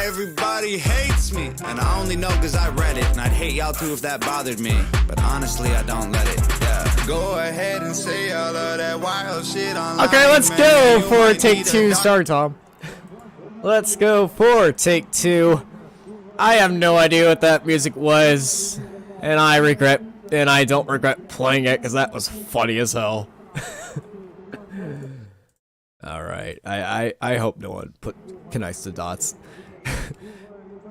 Everybody hates me, and I only know cause I read it. And I'd hate y'all too if that bothered me, but honestly I don't let it, yeah. Go ahead and say all of that wild shit online. Okay, let's go for take two. Start, Tom. Let's go for take two. I have no idea what that music was, and I don't regret playing it because that was funny as hell. Alright, I hope no one connects the dots.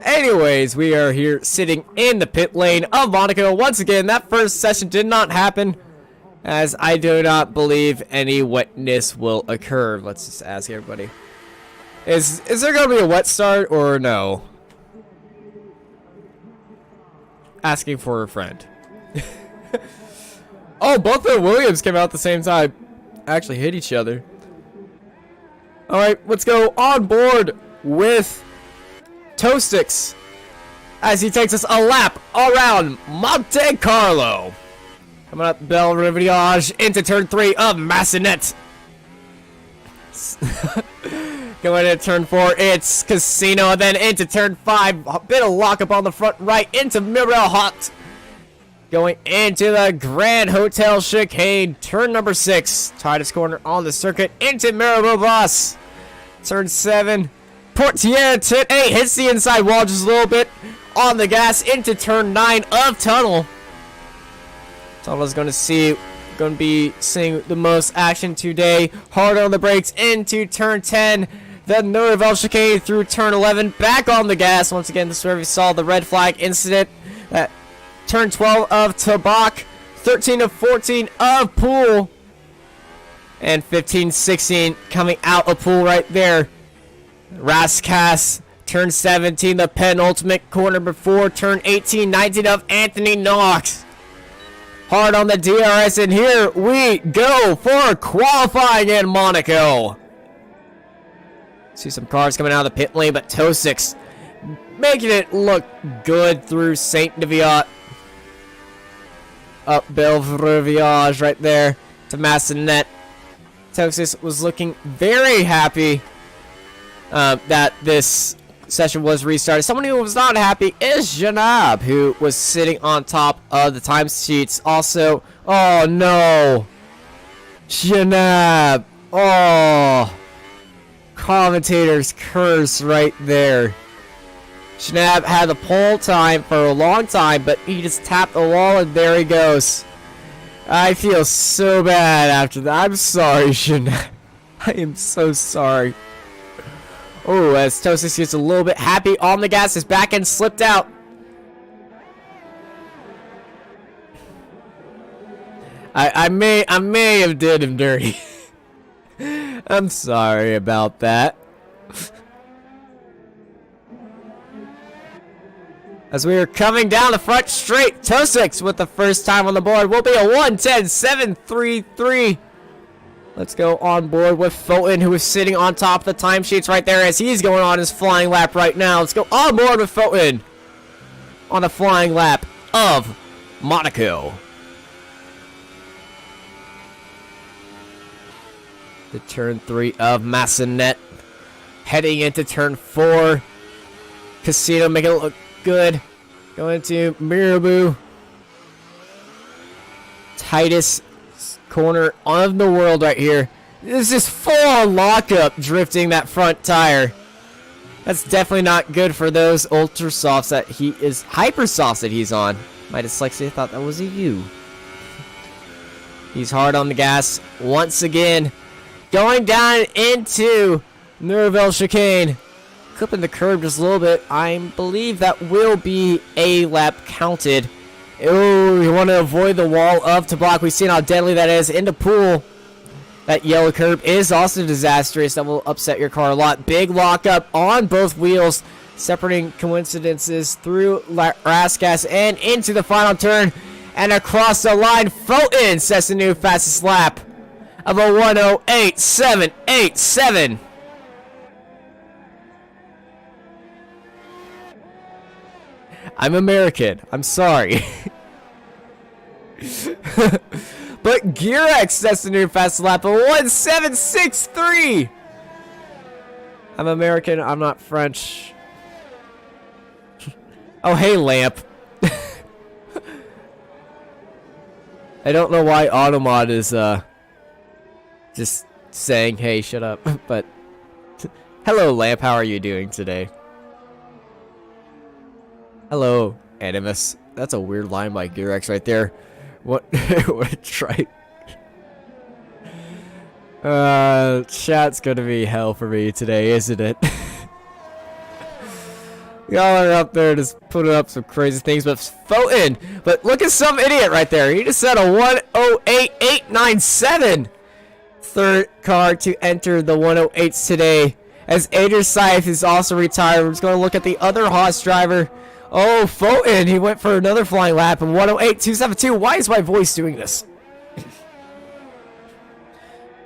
Anyways, we are here sitting in the pit lane of Monaco. Once again, that first session did not happen, as I do not believe any wetness will occur. Let's just ask everybody. Is there going to be a wet start or no? Asking for a friend. Oh, both the Williams came out at the same time. Actually hit each other. Alright, let's go on board with Toastix as he takes us a lap around Monte Carlo. Coming up Belle Riviage into turn 3 of Massenet. Going into turn 4, it's Casino, and then into turn 5, a bit of lockup on the front right into Mirabel Hot. Going into the Grand Hotel Chicane, turn number 6, tightest corner on the circuit into Mirabel Boss. Turn 7, Portiere, turn 8, hits the inside wall just a little bit on the gas into turn 9 of Tunnel. Tunnel's going to be seeing the most action today. Hard on the brakes into turn 10. The Nouvelle Chicane through turn 11. Back on the gas. Once again, this is where we saw the red flag incident. Turn 12 of Tabak. 13 of 14 of Pool. And 15-16 coming out of Pool right there. Rascasse. Turn 17, the penultimate corner before turn 18-19 of Anthony Knox. Hard on the DRS, and here we go for qualifying in Monaco. See some cars coming out of the pit lane, but Toastix making it look good through Saint Deviat. Up Belle Riviage right there to Massenet. Toastix was looking very happy that this session was restarted. Someone who was not happy is Janab, who was sitting on top of the time sheets. Also, oh no, Janab. Oh, commentator's curse right there. Janab had the pole time for a long time, but he just tapped the wall and there he goes. I feel so bad after that. I'm sorry, Janab. I am so sorry. Oh, as Toastix gets a little bit happy on the gas, his back end slipped out. I may have did him dirty. I'm sorry about that. As we are coming down the front straight, Toastix with the first time on the board will be a 1:10.733. Let's go on board with Fulton, who is sitting on top of the timesheets right there as he's going on his flying lap right now. Let's go on board with Fulton on the flying lap of Monaco. The turn 3 of Massenet. Heading into turn 4. Casino making it look good. Going to Mirabeau. Tightest corner of the world right here. This is full lockup drifting that front tire. That's definitely not good for those ultra softs that he is hyper softs that he's on. My dyslexia thought that was a U. He's hard on the gas once again. Going down into Nouvelle Chicane. Clipping the curb just a little bit. I believe that will be a lap counted. Oh, you want to avoid the wall of Tabak. We've seen how deadly that is into Pool. That yellow curb is also disastrous. That will upset your car a lot. Big lockup on both wheels. Separating coincidences through Rascasse and into the final turn. And across the line, Fulton sets the new fastest lap of a 1:08.787. I'm American. I'm sorry. But Gearx sets the new fastest lap of 1:07.63. I'm American. I'm not French. Oh, hey, Lamp. I don't know why Automod is, just saying, hey, shut up. But, hello, Lamp. How are you doing today? Hello, Animus. That's a weird line by Gearx right there. What? What? Try. Chat's gonna be hell for me today, isn't it? Y'all are up there just putting up some crazy things, but Photon. But look at some idiot right there. He just said a 108.897. Third car to enter the 108s today. As Adrian Scythe is also retired, we're just going to look at the other Haas driver. Oh, Photon. He went for another flying lap in 108.272. Why is my voice doing this?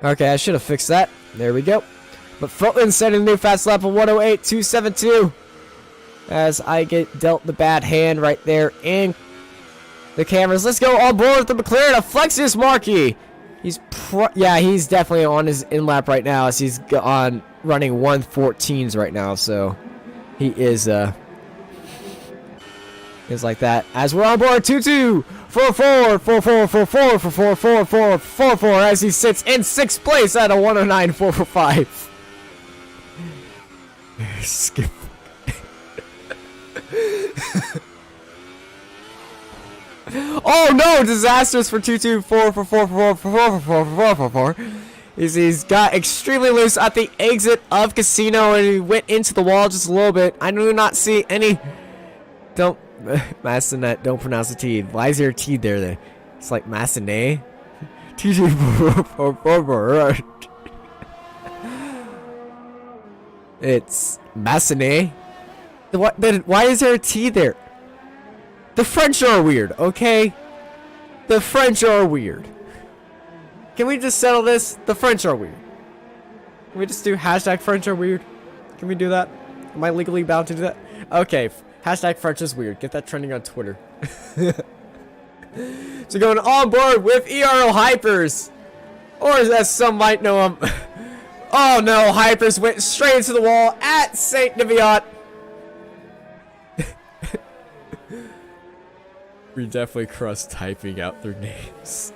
Okay, I should have fixed that. There we go. But Photon setting a new fast lap of 108.272. As I get dealt the bad hand right there in the cameras. Let's go on board with the McLaren of Flexius Markey. He's he's definitely on his in lap right now as he's on running 114s right now. So he is like that. As we're on board 224444444444 as he sits in 6th place at a 109.445. Skip. Oh no! Disastrous for 2244444444. He's got extremely loose at the exit of Casino and he went into the wall just a little bit. I do not see any. Don't Massenet. Don't pronounce the T. Why is there a T there? Then it's like Massenet. 224444. It's Massenet. Why is there a T there? The French are weird, okay? The French are weird. Can we just settle this? The French are weird. Can we just do hashtag French are weird? Can we do that? Am I legally bound to do that? Okay, hashtag French is weird. Get that trending on Twitter. So going on board with ERO Hypers. Or as some might know him. Oh no, Hypers went straight into the wall at Saint Neviot. We definitely crushed typing out their names.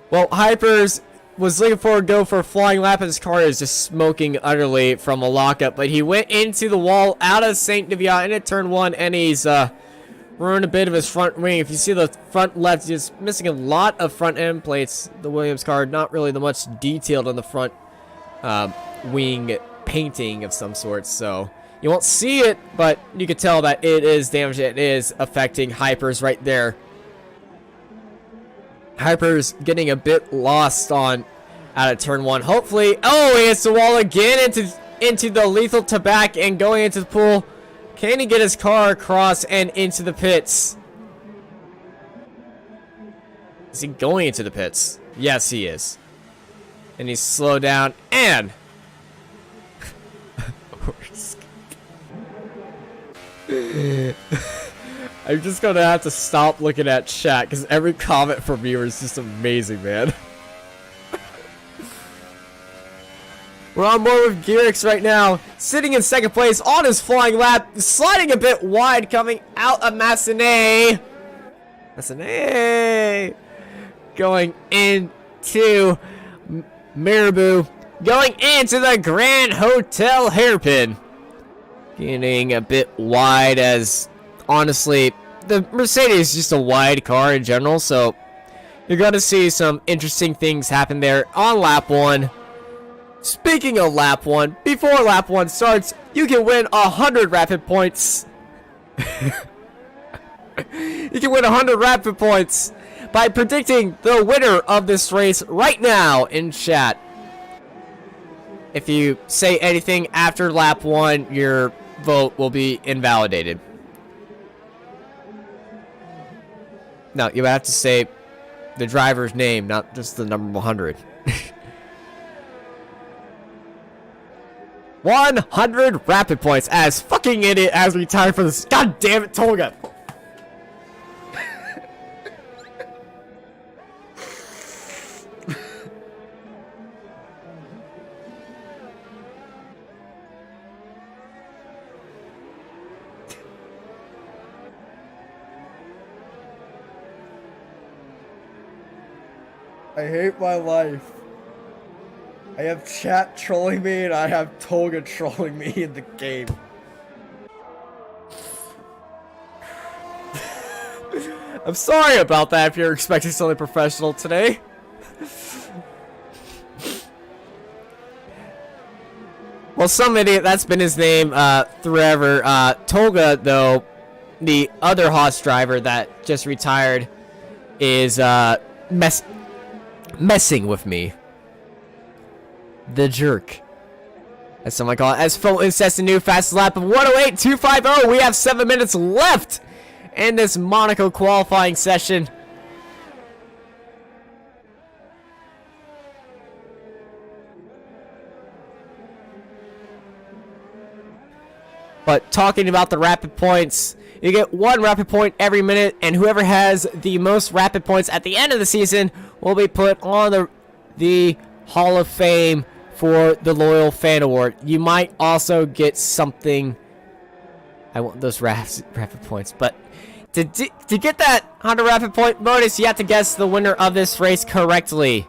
Well, Hypers was looking for a go for a flying lap, and his car is just smoking utterly from a lockup. But he went into the wall out of Saint Neviot into turn 1, and he's ruined a bit of his front wing. If you see the front left, he's missing a lot of front end plates. The Williams car, not really the much detailed on the front wing painting of some sort, so you won't see it, but you can tell that it is damaged. It is affecting Hypers right there. Hypers getting a bit lost on out of turn 1. Hopefully, oh, he hits the wall again into the lethal tobacco and going into the pool. Can he get his car across and into the pits? Is he going into the pits? Yes, he is. And he's slowed down and I'm just gonna have to stop looking at chat because every comment from you is just amazing, man. We're on board with Gearx right now, sitting in 2nd place on his flying lap, sliding a bit wide, coming out of Massenet. Massenet going into Marabou, going into the Grand Hotel hairpin. Getting a bit wide as, honestly, the Mercedes is just a wide car in general, so you're going to see some interesting things happen there on lap 1. Speaking of lap 1, before lap 1 starts, you can win 100 rapid points. You can win 100 rapid points by predicting the winner of this race right now in chat. If you say anything after lap 1, your vote will be invalidated. No, you have to say the driver's name, not just the number 100. 100 rapid points as fucking idiot as we time for this. God damn it, Tolga. I hate my life. I have chat trolling me and I have Tolga trolling me in the game. I'm sorry about that if you're expecting something professional today. Well, some idiot, that's been his name forever. Tolga, though, the other Haas driver that just retired, is messing with me. The jerk. As someone call it. As Fulton sets a new fast lap of 108.250. We have 7 minutes left in this Monaco qualifying session. But talking about the rapid points, you get 1 rapid point every minute, and whoever has the most rapid points at the end of the season will be put on the Hall of Fame for the Loyal Fan Award. You might also get something. I want those rapid points, but to get that 100 rapid point bonus, you have to guess the winner of this race correctly.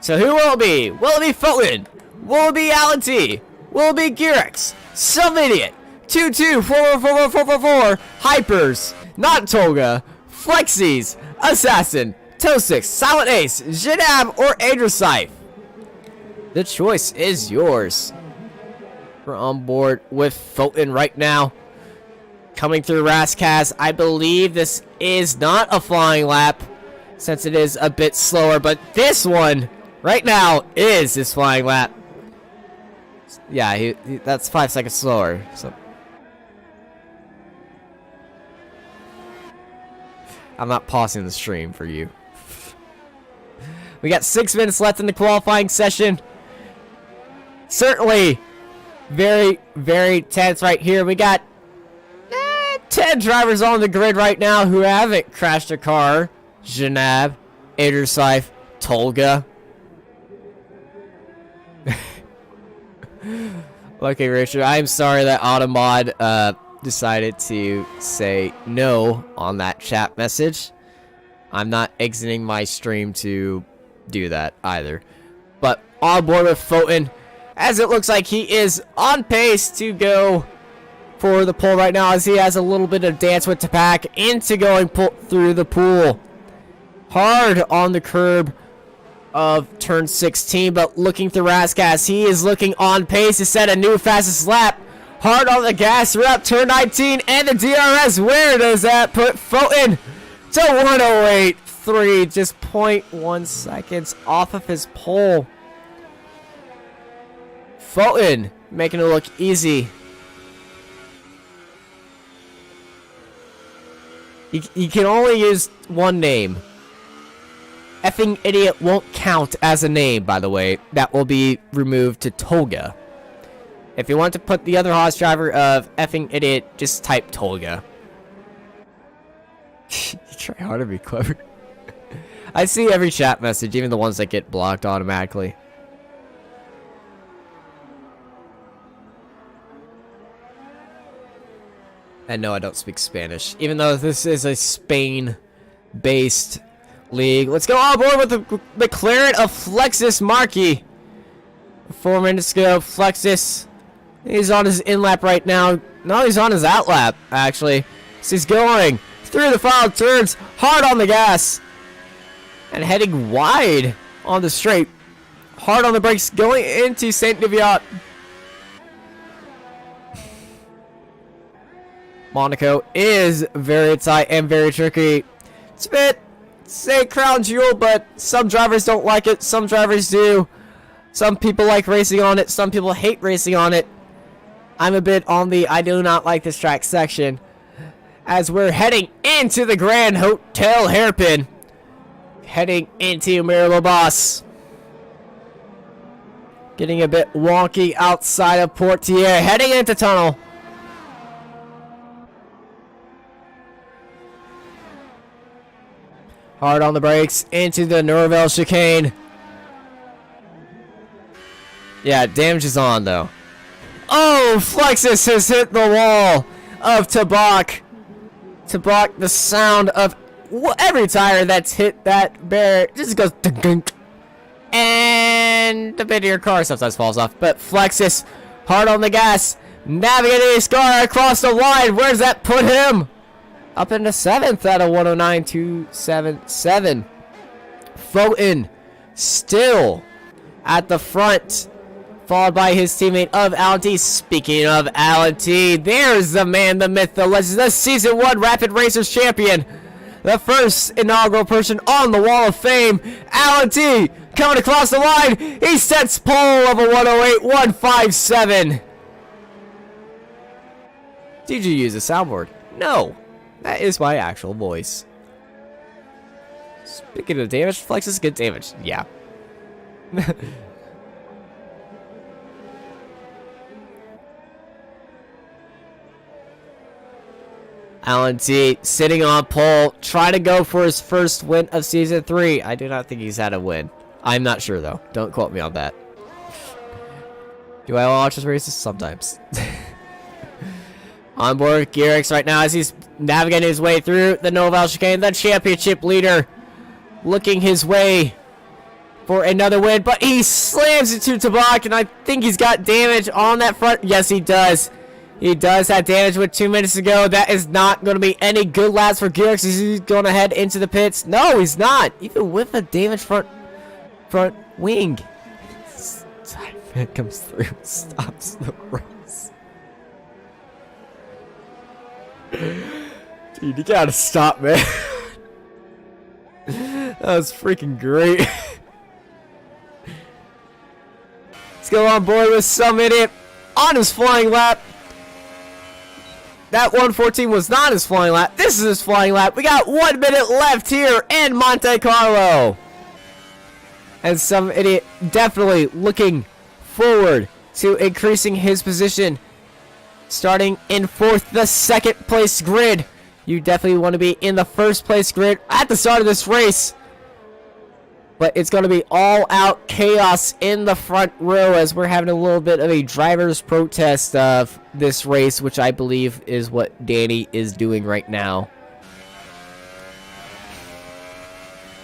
So who will it be? Will it be Fulton? Will it be Alan T? Will it be Girex? Some idiot. 22444444 Hypers, Not Tolga, Flexies, Assassin, Tosix, Silent Ace, Jinab, or Adresife. The choice is yours. We're on board with Fulton right now. Coming through Rascas, I believe this is not a flying lap, since it is a bit slower, but this one, right now, is his flying lap. Yeah, that's 5 seconds slower. So I'm not pausing the stream for you. We got 6 minutes left in the qualifying session. Certainly very, very tense right here. We got 10 drivers on the grid right now who haven't crashed a car. Janab, Adresife, Tolga. Okay, Richard, I'm sorry that Automod decided to say no on that chat message. I'm not exiting my stream to do that either. But on board with Fulton, as it looks like he is on pace to go for the pole right now, as he has a little bit of dance with Tapak into going through the pool. Hard on the curb of turn 16, but looking through Rascas, he is looking on pace to set a new fastest lap. Hard on the gas throughout turn 19, and the DRS, where does that put Fulton to 108.3, just 0.1 seconds off of his pole. Fulton making it look easy. You can only use one name. Effing idiot won't count as a name, by the way. That will be removed to Tolga. If you want to put the other Haas driver of effing idiot, just type Tolga. You try hard to be clever. I see every chat message, even the ones that get blocked automatically. And no, I don't speak Spanish, even though this is a Spain-based league. Let's go on board with the McLaren of Flexus Markey. 4 minutes ago, Flexus, he's on his in-lap right now. No, he's on his out-lap, actually. So he's going through the final turns, hard on the gas, and heading wide on the straight. Hard on the brakes, going into Saint Niviat. Monaco is very tight and very tricky. It's a bit, say, crown jewel, but some drivers don't like it. Some drivers do. Some people like racing on it. Some people hate racing on it. I'm a bit on the I do not like this track section, as we're heading into the Grand Hotel Hairpin. Heading into Miralobos. Getting a bit wonky outside of Portier. Heading into tunnel. Hard on the brakes into the Norvell chicane. Yeah, damage is on though. Oh, Flexus has hit the wall of Tabak. Tabak, the sound of every tire that's hit that barrier just goes dunk, and the bit of your car sometimes falls off. But Flexus, hard on the gas, navigating his car across the line. Where's that put him? Up into 7th out of 109.277. Foten still at the front, followed by his teammate of Alan T. Speaking of Alan T, there's the man, the myth, the legend, the Season 1 Rapid Racers champion, the first inaugural person on the Wall of Fame, Alan T. Coming across the line, he sets pole of a 108.157. Did you use a soundboard? No, that is my actual voice. Speaking of damage, Flexus get damage. Yeah. Alan T sitting on pole, trying to go for his first win of Season 3. I do not think he's had a win. I'm not sure, though. Don't quote me on that. Do I watch his races? Sometimes. On board Garrix right now as he's navigating his way through the Noval chicane. The championship leader looking his way for another win, but he slams into Tabak, and I think he's got damage on that front. Yes, he does. He does have damage with 2 minutes to go. That is not going to be any good laps for Garrix. Is he going to head into the pits? No, he's not. Even with a damaged front wing. It comes through, stops the race. Dude, you gotta stop, man. That was freaking great. Let's go on board with some idiot on his flying lap. That 114 was not his flying lap. This is his flying lap. We got 1 minute left here in Monte Carlo. And some idiot definitely looking forward to increasing his position. Starting in 4th, the 2nd place grid. You definitely want to be in the 1st place grid at the start of this race. But it's going to be all out chaos in the front row as we're having a little bit of a driver's protest of this race, which I believe is what Danny is doing right now.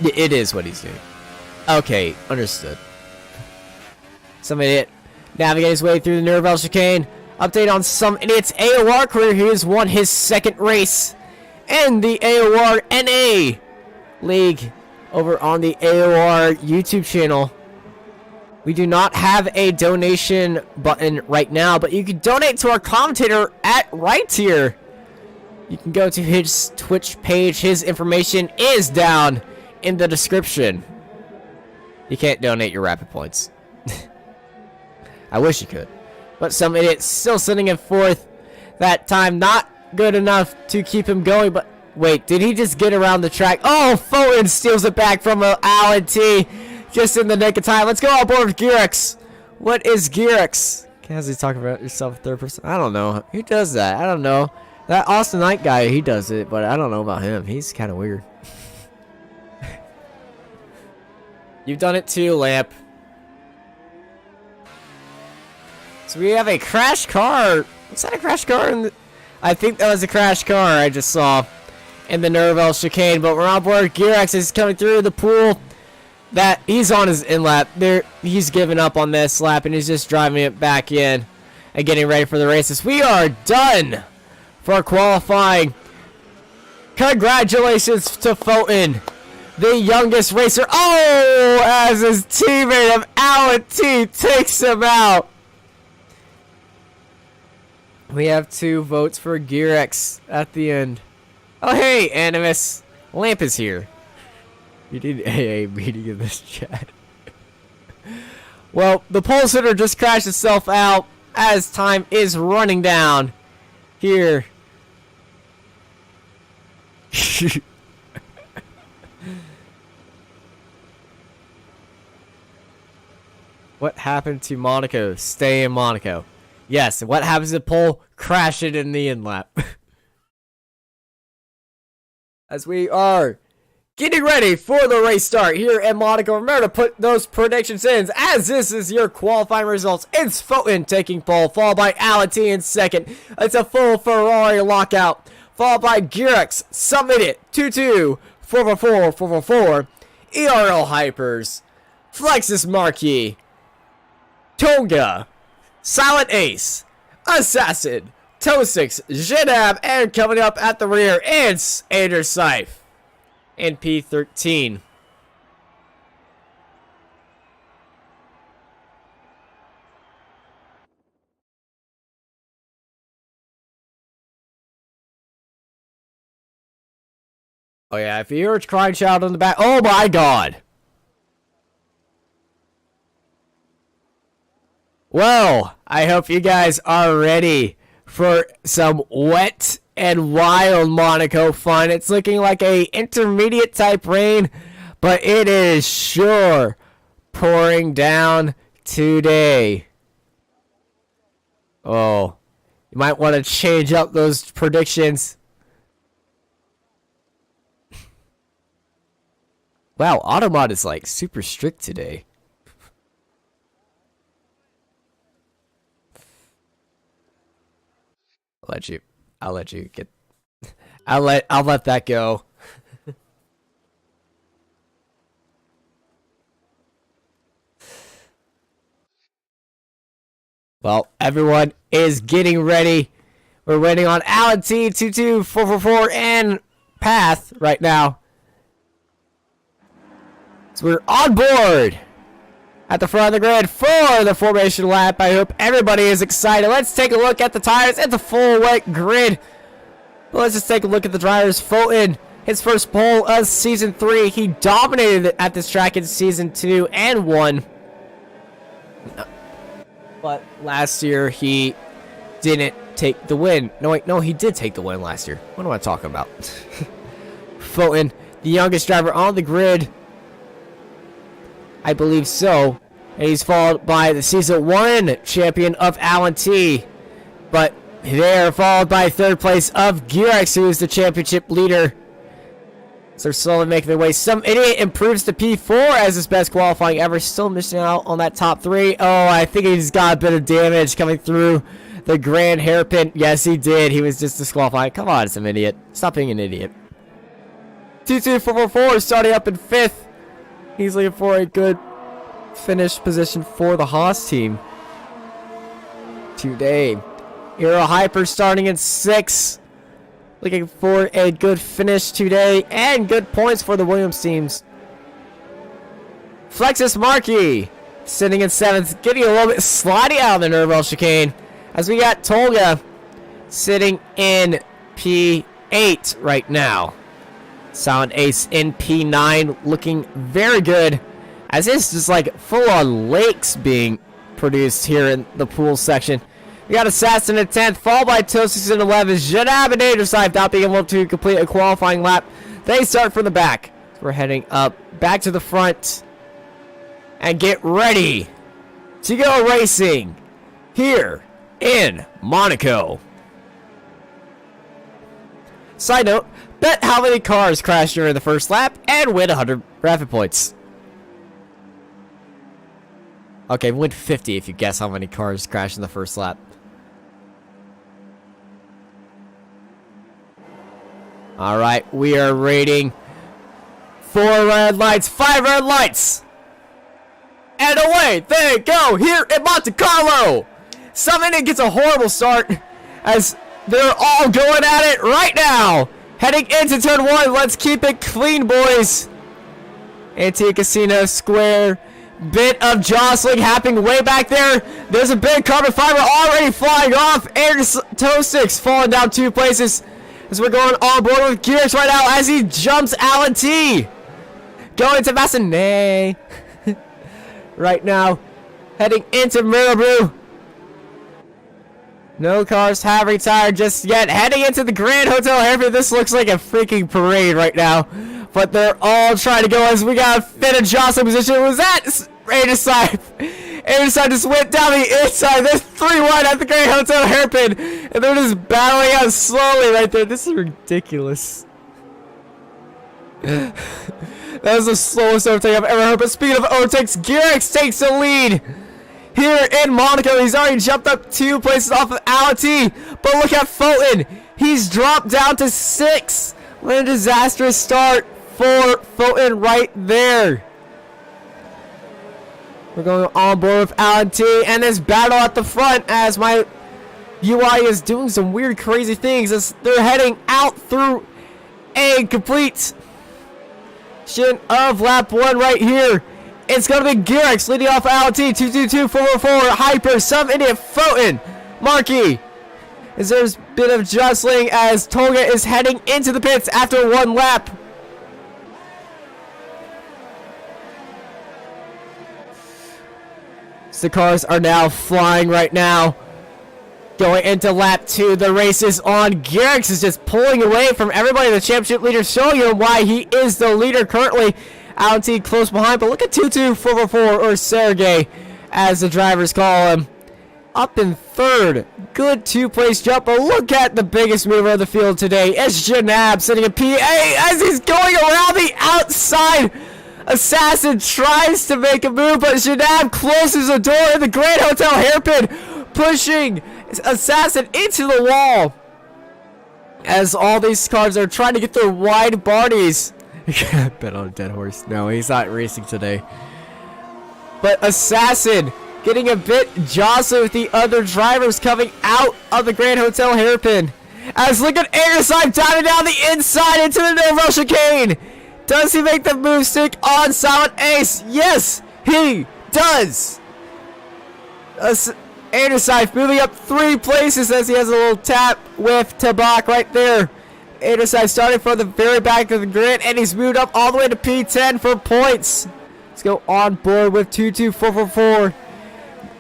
It is what he's doing. Okay, understood. Some idiot navigating his way through the Nerval chicane. Update on some idiot's AOR career. He has won his 2nd race in the AOR NA League over on the AOR YouTube channel. We do not have a donation button right now, but you can donate to our commentator at right here. You can go to his Twitch page. His information is down in the description. You can't donate your rapid points. I wish you could. But some idiot still sitting in 4th. That time not good enough to keep him going. But wait, did he just get around the track? Oh, Foten steals it back from Alan T. Just in the nick of time. Let's go on board with Garrix. What is Garrix? How's he talking about yourself 3rd person? I don't know. Who does that? I don't know. That Austin Knight guy, he does it. But I don't know about him. He's kind of weird. You've done it too, Lamp. So we have a crash car. Was that a crash car? I think that was a crash car I just saw in the Nerval chicane. But we're on board. Garrix is coming through the pool. That he's on his in lap. There, he's giving up on this lap and he's just driving it back in and getting ready for the races. We are done for qualifying. Congratulations to Foten, the youngest racer. Oh, as his teammate of Alan T takes him out. We have 2 votes for Garrix at the end. Oh, hey, Animus. Lamp is here. You need AA meeting in this chat. Well, the pole sitter just crashed itself out as time is running down here. What happened to Monaco? Stay in Monaco. Yes, and what happens to pole? Crash it in the in-lap. As we are getting ready for the race start here at Monaco. Remember to put those predictions in, as this is your qualifying results. It's Foten taking pole, followed by Alan T in 2nd. It's a full Ferrari lockout, followed by Garrix, Summit 2-2, 444, 444, ERL Hypers, Flexus Marquee, Tonga, Silent Ace, Assassin, Tosix, Jedab, and coming up at the rear, it's Ader Scythe in P13. Oh yeah, if you hear a crying child in the back, oh my god! Well, I hope you guys are ready for some wet and wild Monaco fun. It's looking like a intermediate type rain, but it is sure pouring down today. Oh, you might want to change up those predictions. Wow, Automod is like super strict today. I'll let you get I'll let that go. Well, everyone is getting ready. We're waiting on Alan T 22444 and Path right now. So we're on board at the front of the grid for the formation lap. I hope everybody is excited. Let's take a look at the tires. It's a full wet grid. Let's just take a look at the drivers. Fulton, his first pole of Season 3. He dominated at this track in Season 2 and won. But last year, he didn't take the win. No, wait, no, he did take the win last year. What am I talking about? Fulton, the youngest driver on the grid. I believe so. And he's followed by the Season 1 champion of Alan T. But they're followed by third place of Gearx, who is the championship leader. So they're slowly making their way. Some idiot improves to P4 as his best qualifying ever. Still missing out on that top 3. Oh, I think he's got a bit of damage coming through the grand hairpin. Yes, he did. He was just disqualified. Come on, some idiot. Stop being an idiot. 22444 starting up in 5th. He's looking for a good finish position for the Haas team today. Hero Hyper starting in 6th. Looking for a good finish today and good points for the Williams teams. Flexus Marquee sitting in 7th, getting a little bit sliding out of the Nerval chicane. As we got Tolga sitting in P8 right now. Silent Ace in P9 looking very good. As it's just like full on lakes being produced here in the pool section. We got Assassin in 10th, followed by Tosis in 11th. Janab and Aderside not being able to complete a qualifying lap. They start from the back. We're heading up back to the front. And get ready to go racing here in Monaco. Side note, bet how many cars crashed during the first lap and win 100 rapid points. Okay, win 50 if you guess how many cars crashed in the first lap. Alright, we are rating 4 red lights, 5 red lights. And away they go here in Monte Carlo. Summon gets a horrible start as they're all going at it right now. Heading into turn 1. Let's keep it clean, boys. Antique Casino Square. Bit of jostling happening way back there. There's a big carbon fiber already flying off. Air Toe 6 falling down 2 places. As we're going on board with Gears right now as he jumps Alan T. Going to Massanet. Right now. Heading into Mirabu. No cars have retired just yet. Heading into the Grand Hotel Hairpin. This looks like a freaking parade right now. But they're all trying to go as we got a fit of jostling position. Was that Aderside? Aderside just went down the inside. There's 3 wide at the Grand Hotel Hairpin. And they're just battling out slowly right there. This is ridiculous. That was the slowest overtake I've ever heard. But speaking of overtakes, Gearx takes the lead. Here in Monaco, he's already jumped up 2 places off of Ality. But look at Fulton. He's dropped down to 6. What a disastrous start 444. Fulton right there. We're going on board with Alan T. And this battle at the front as my UI is doing some weird, crazy things as they're heading out through a complete of lap 1 right here. It's going to be Garrix leading off Alan T. 222-444. Hyper. Some idiot. Fulton. Markey. As there's a bit of jostling as Toga is heading into the pits after 1 lap. The cars are now flying right now. Going into lap 2, the race is on. Garrix is just pulling away from everybody. The championship leader showing him why he is the leader currently. Alan T close behind, but look at 22444 or Sergey as the drivers call him. Up in 3rd. Good 2-place jump, but look at the biggest mover of the field today. It's Janab sitting in PA as he's going around the outside. Assassin tries to make a move, but Janab closes the door in the Grand Hotel hairpin, pushing Assassin into the wall. As all these cars are trying to get their wide bodies. Bet on a dead horse. No, he's not racing today. But Assassin getting a bit jostled with the other drivers coming out of the Grand Hotel hairpin. As look at Airside diving down the inside into the Nerval chicane. Does he make the move stick on Silent Ace? Yes, he does. Airside moving up 3 places as he has a little tap with Tabak right there. Airside starting from the very back of the grid, and he's moved up all the way to P10 for points. Let's go on board with 22444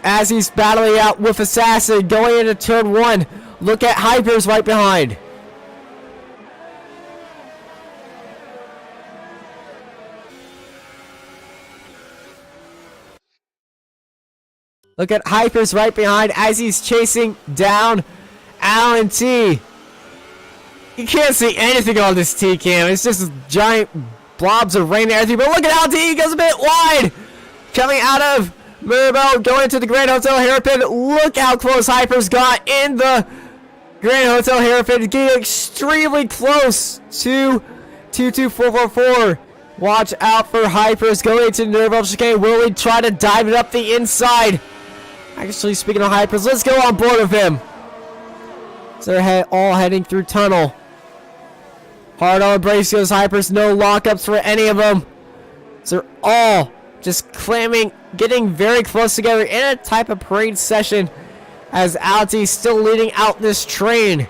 as he's battling out with Assassin going into turn 1. Look at Hypers right behind. Look at Hypers right behind as he's chasing down Alan T. You can't see anything on this T-cam. It's just giant blobs of rain and everything. But look at Alan T. He goes a bit wide. Coming out of Mirabel, going to the Grand Hotel hairpin. Look how close Hypers got in the Grand Hotel hairpin. Getting extremely close to 22444. Watch out for Hypers going to Nerval chicane. Will he try to dive it up the inside? Actually, speaking of Hypers, let's go on board with him. So they're all heading through tunnel. Hard on the brakes goes Hypers. No lockups for any of them. So they're all just clamming, getting very close together in a type of parade session as Alti still leading out this train.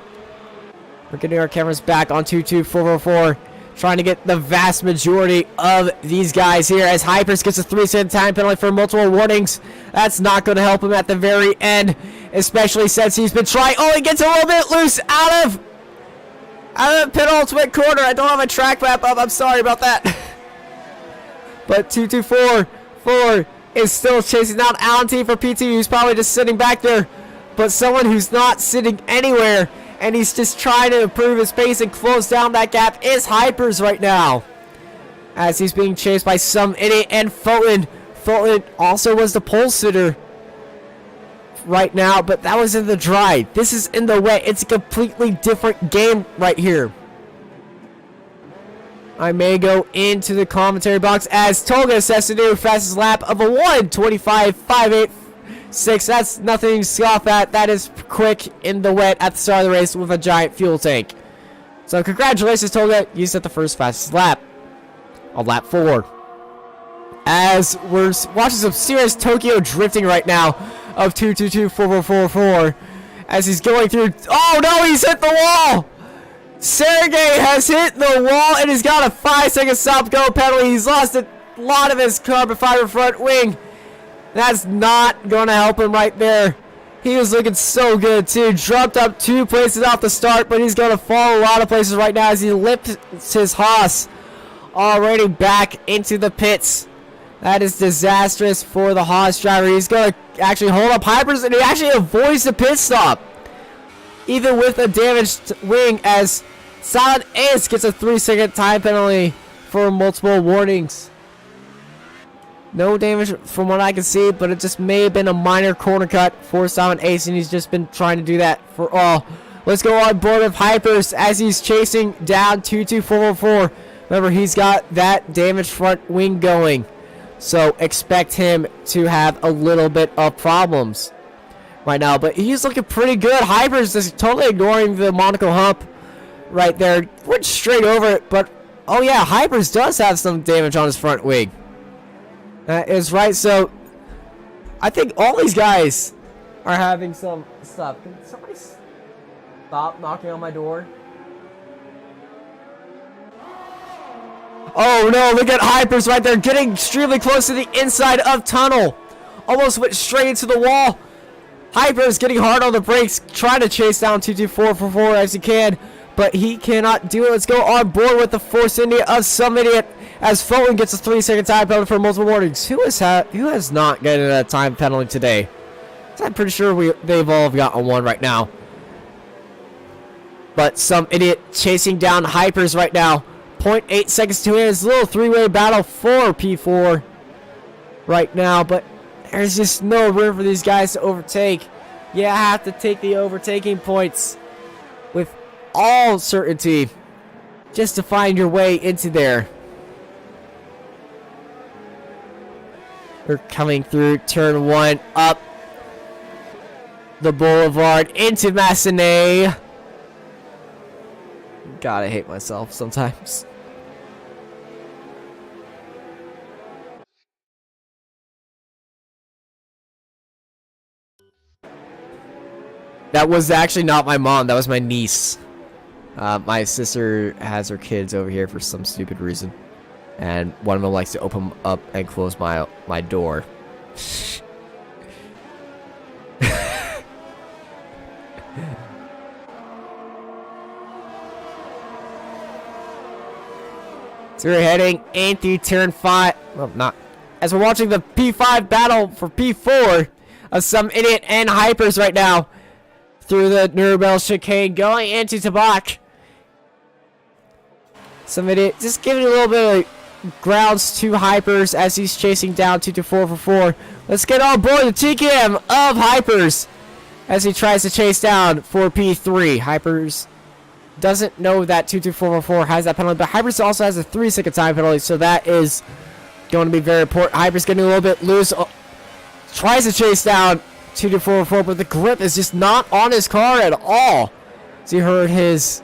We're getting our cameras back on 22444. Trying to get the vast majority of these guys here as Hypers gets a 3-second time penalty for multiple warnings. That's not going to help him at the very end, especially since he's been trying. Oh, he gets a little bit loose out of the penultimate corner. I don't have a track map up. I'm sorry about that. But 22444 is still chasing down Alan T for PT, who's probably just sitting back there. But someone who's not sitting anywhere, and he's just trying to improve his pace and close down that gap, is Hypers right now. As he's being chased by some idiot and Fulton. Fulton also was the pole sitter right now, but that was in the dry. This is in the wet. It's a completely different game right here. I may go into the commentary box as Toga says to do fastest lap of a 1:25.58. 6. That's nothing to scoff at. That is quick in the wet at the start of the race with a giant fuel tank. So congratulations, Toga. You set the first fastest lap on lap 4. As we're watching some serious Tokyo drifting right now of 222-444 as he's going through. Oh no, he's hit the wall. Sergey has hit the wall and he's got a 5-second stop go penalty. He's lost a lot of his carbon fiber front wing. That's not going to help him right there. He was looking so good too. Dropped up 2 places off the start, but he's going to fall a lot of places right now as he lifts his Haas already back into the pits. That is disastrous for the Haas driver. He's going to actually hold up Hypers, and he actually avoids the pit stop, even with a damaged wing, as Silent Ace gets a 3-second time penalty for multiple warnings. No damage from what I can see, but it just may have been a minor corner cut for Silent Ace, and he's just been trying to do that for all. Let's go on board with Hypers as he's chasing down 22444. Remember, he's got that damaged front wing going. So expect him to have a little bit of problems right now. But he's looking pretty good. Hyper's just totally ignoring the Monaco hump right there. Went straight over it. But, oh yeah, Hyper's does have some damage on his front wing. That is right. So I think all these guys are having some stuff. Can somebody stop knocking on my door? Oh no, look at Hypers right there, getting extremely close to the inside of tunnel. Almost went straight into the wall. Hypers getting hard on the brakes, trying to chase down 22444 as he can, but he cannot do it. Let's go on board with the Force India of some idiot as Fulton gets a 3-second time penalty for multiple warnings. Who has not gotten a time penalty today? I'm pretty sure they've all gotten one right now. But some idiot chasing down Hypers right now. 0.8 seconds to end. It's a little three-way battle for P4 right now, but there's just no room for these guys to overtake. You have to take the overtaking points with all certainty just to find your way into there. We're coming through turn 1 up the boulevard into Massenet. God, I hate myself sometimes. That was actually not my mom. That was my niece. My sister has her kids over here for some stupid reason. And one of them likes to open up and close my door. So we're heading into turn 5. Well, not. As we're watching the P5 battle for P4 of some idiot and Hypers right now. Through the Nuremberg chicane going into Tabak. Some idiot just giving a little bit of grounds to Hypers as he's chasing down 22444. Let's get on board the TKM of Hypers as he tries to chase down for P3. Hypers doesn't know that 22444 has that penalty, but Hypers also has a 3-second time penalty, so that is going to be very important. Hypers getting a little bit loose. Tries to chase down 22444, but the grip is just not on his car at all. So you heard his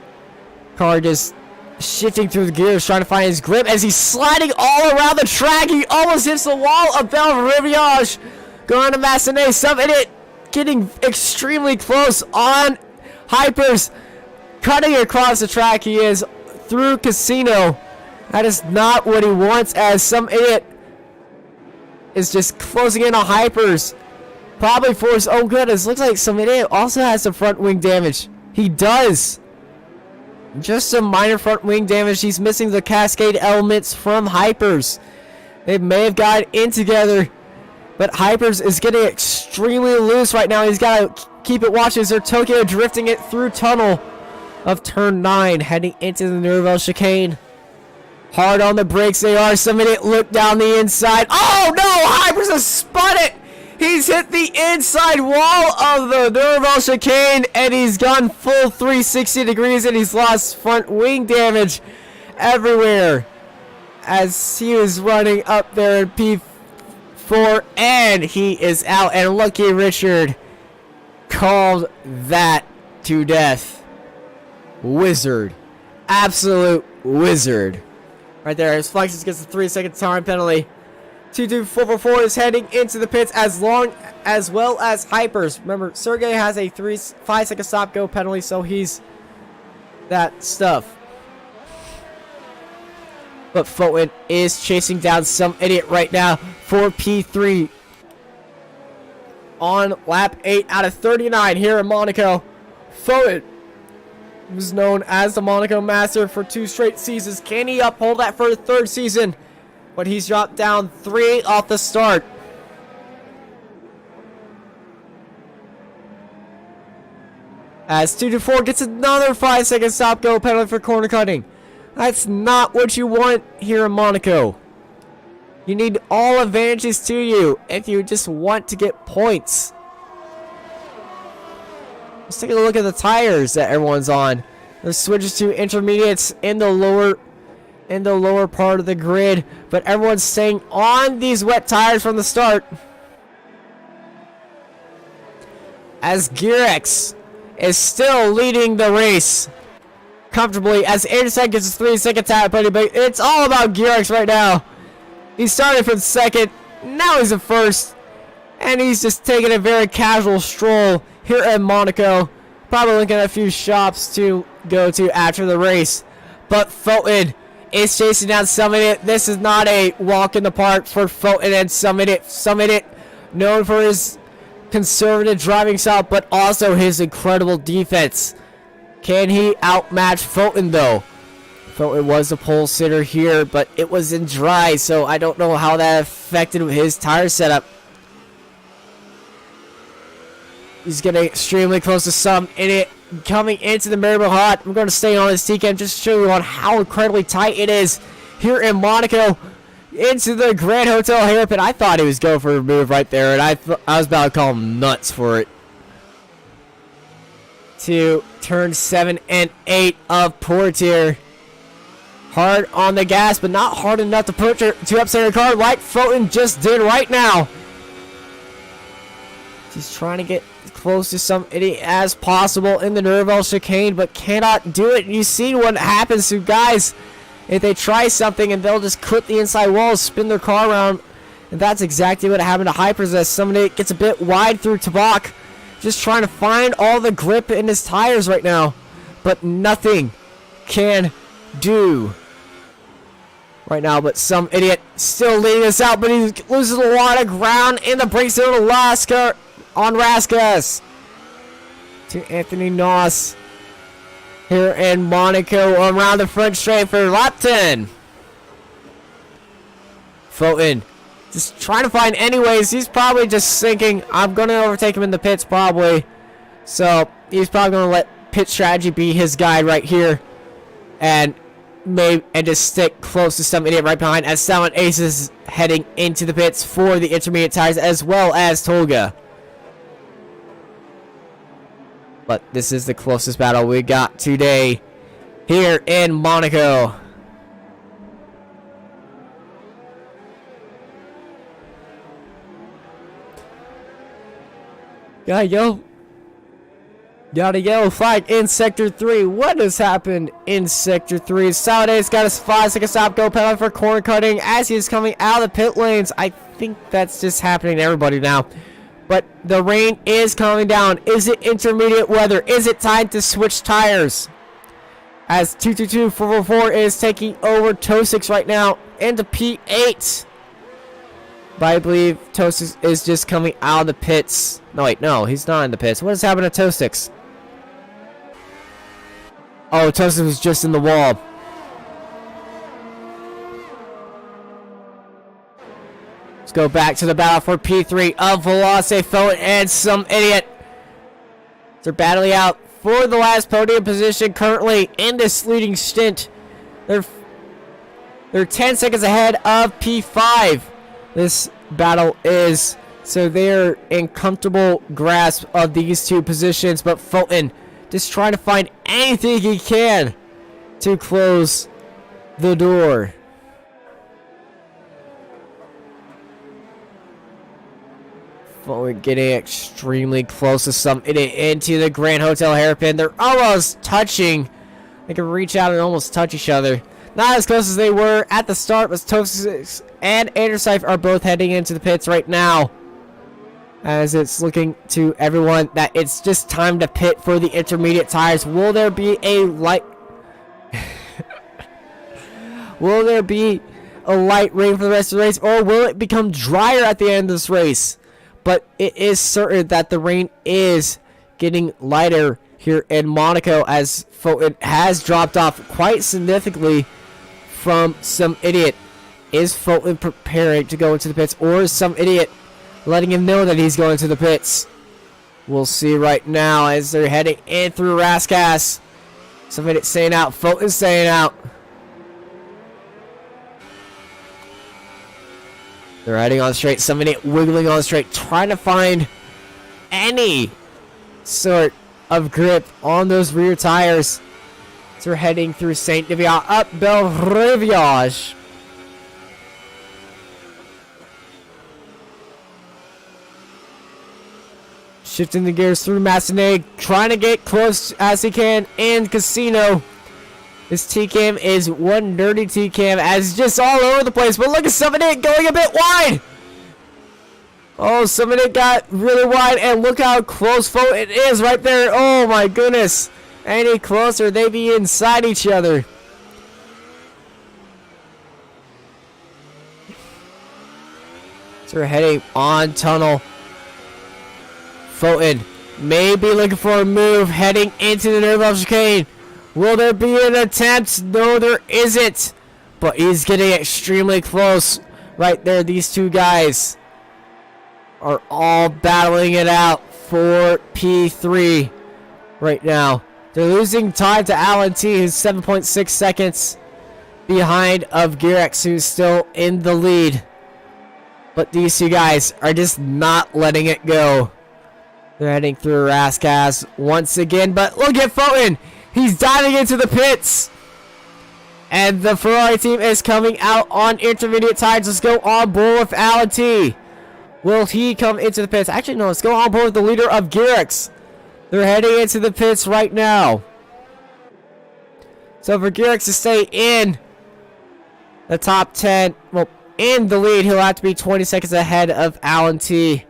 car just shifting through the gears, trying to find his grip as he's sliding all around the track. He almost hits the wall of Belriviage. Going to Massenet. Some idiot getting extremely close on Hypers. Cutting across the track he is through Casino. That is not what he wants, as some idiot is just closing in on Hypers. Probably for his own good. It looks like some idiot also has some front wing damage. He does. Just some minor front wing damage. He's missing the cascade elements from Hypers. They may have gotten in together, but Hypers is getting extremely loose right now. He's got to keep it watching as they're Tokyo drifting it through tunnel of turn 9, heading into the Nuremberg chicane. Hard on the brakes they are. Some idiot look down the inside. Oh no! Hypers has spun it! He's hit the inside wall of the Nuremberg chicane, and he's gone full 360 degrees, and he's lost front wing damage everywhere as he was running up there in P4, and he is out. And Lucky Richard called that to death. Wizard. Absolute wizard. Right there, his Flexus gets a 3-second time penalty. 22444 is heading into the pits as well as Hypers. Remember, Sergey has a 5-second stop-go penalty, so he's that stuff. But Fulton is chasing down some idiot right now for P3 on lap 8 out of 39 here in Monaco. Fulton was known as the Monaco Master for 2 straight seasons. Can he uphold that for a 3rd season? But he's dropped down 3 off the start. As 224 gets another 5-second stop-go penalty for corner cutting. That's not what you want here in Monaco. You need all advantages to you if you just want to get points. Let's take a look at the tires that everyone's on. The switches to intermediates in the lower in the lower part of the grid, but everyone's staying on these wet tires from the start. As Girex is still leading the race comfortably as Anderson gets his 3-second tap penalty, but it's all about Girex right now. He started from second, now he's in first, and he's just taking a very casual stroll here at Monaco. Probably looking at a few shops to go to after the race. But Fulton is chasing down Summit. This is not a walk in the park for Fulton and Summit. Summit, known for his conservative driving style, but also his incredible defense. Can he outmatch Fulton, though? Fulton was a pole sitter here, but it was in dry, so I don't know how that affected his tire setup. He's getting extremely close to some idiot coming into the Maribel Hot. I'm going to stay on this TCAM just to show you on how incredibly tight it is here in Monaco. Into the Grand Hotel hairpin. I thought he was going for a move right there, and I was about to call him nuts for it. To turn 7 and 8 of Portier. Hard on the gas, but not hard enough to put to upset your car like Fulton just did right now. He's trying to get close to some idiot as possible in the Nerval chicane, but cannot do it. You see what happens to guys if they try something and they'll just clip the inside walls, spin their car around, and that's exactly what happened to Hypers as somebody gets a bit wide through Tabak, just trying to find all the grip in his tires right now, but nothing can do right now. But some idiot still leading us out, but he loses a lot of ground in the breaks of Alaska on Raskas to Anthony Noss here in Monaco around the front straight for lap 10. Fulton just trying to find anyways. He's probably just thinking, I'm going to overtake him in the pits probably. So he's probably going to let pit strategy be his guide right here. And just stick close to some idiot right behind as Silent Ace is heading into the pits for the intermediate tires as well as Tolga. But this is the closest battle we got today here in Monaco. Gotta yellow flag in Sector 3. What has happened in Sector 3? Saladay's got a 5-second stop go penalty for corner cutting as he is coming out of the pit lanes. I think that's just happening to everybody now. But the rain is coming down. Is it intermediate weather? Is it time to switch tires? As 222-444 is taking over Tosix right now into P8. But I believe Tosix is just coming out of the pits. No, wait, no, he's not in the pits. What has happened to Tosix? Oh, Tosix was just in the wall. Let's go back to the battle for P3 of Velocity, Fulton, and some idiot. They're battling out for the last podium position currently in this leading stint. They're 10 seconds ahead of P5. This battle is, so they're in comfortable grasp of these two positions, but Fulton just trying to find anything he can to close the door. Fulton getting extremely close to some idiot into the Grand Hotel hairpin. They're almost touching. They can reach out and almost touch each other. Not as close as they were at the start, but Tosix and Andersyfe are both heading into the pits right now. As it's looking to everyone that it's just time to pit for the intermediate tires. Will there be a light... will there be a light rain for the rest of the race? Or will it become drier at the end of this race? But it is certain that the rain is getting lighter here in Monaco as Fulton has dropped off quite significantly from some idiot. Is Fulton preparing to go into the pits, or is some idiot letting him know that he's going to the pits? We'll see right now as they're heading in through Raskas. Some idiot staying out. Fulton's staying out. They're heading on straight. Some idiot wiggling on straight, trying to find any sort of grip on those rear tires. So we're heading through Saint Divion up Belriviage. Shifting the gears through Massenet, trying to get close as he can in Casino. This T-Cam is one dirty T-Cam as just all over the place. But look at Summonet going a bit wide. Oh, Summonet got really wide, and look how close it is right there. Oh my goodness. Any closer, they'd be inside each other. So we're heading on tunnel. Fulton may be looking for a move heading into the Nerval chicane. Will there be an attempt? No, there isn't. But he's getting extremely close. Right there, these two guys are all battling it out for P3 right now. They're losing time to Alan T, who's 7.6 seconds behind of Girex, who's still in the lead. But these two guys are just not letting it go. They're heading through Rascas once again, but look at Fulton. He's diving into the pits. And the Ferrari team is coming out on intermediate tires. Let's go on board with Alan T. Will he come into the pits? Actually, no, let's go on board with the leader of Girex. They're heading into the pits right now. So for Girex to stay in the top 10, well, in the lead, he'll have to be 20 seconds ahead of Alan T.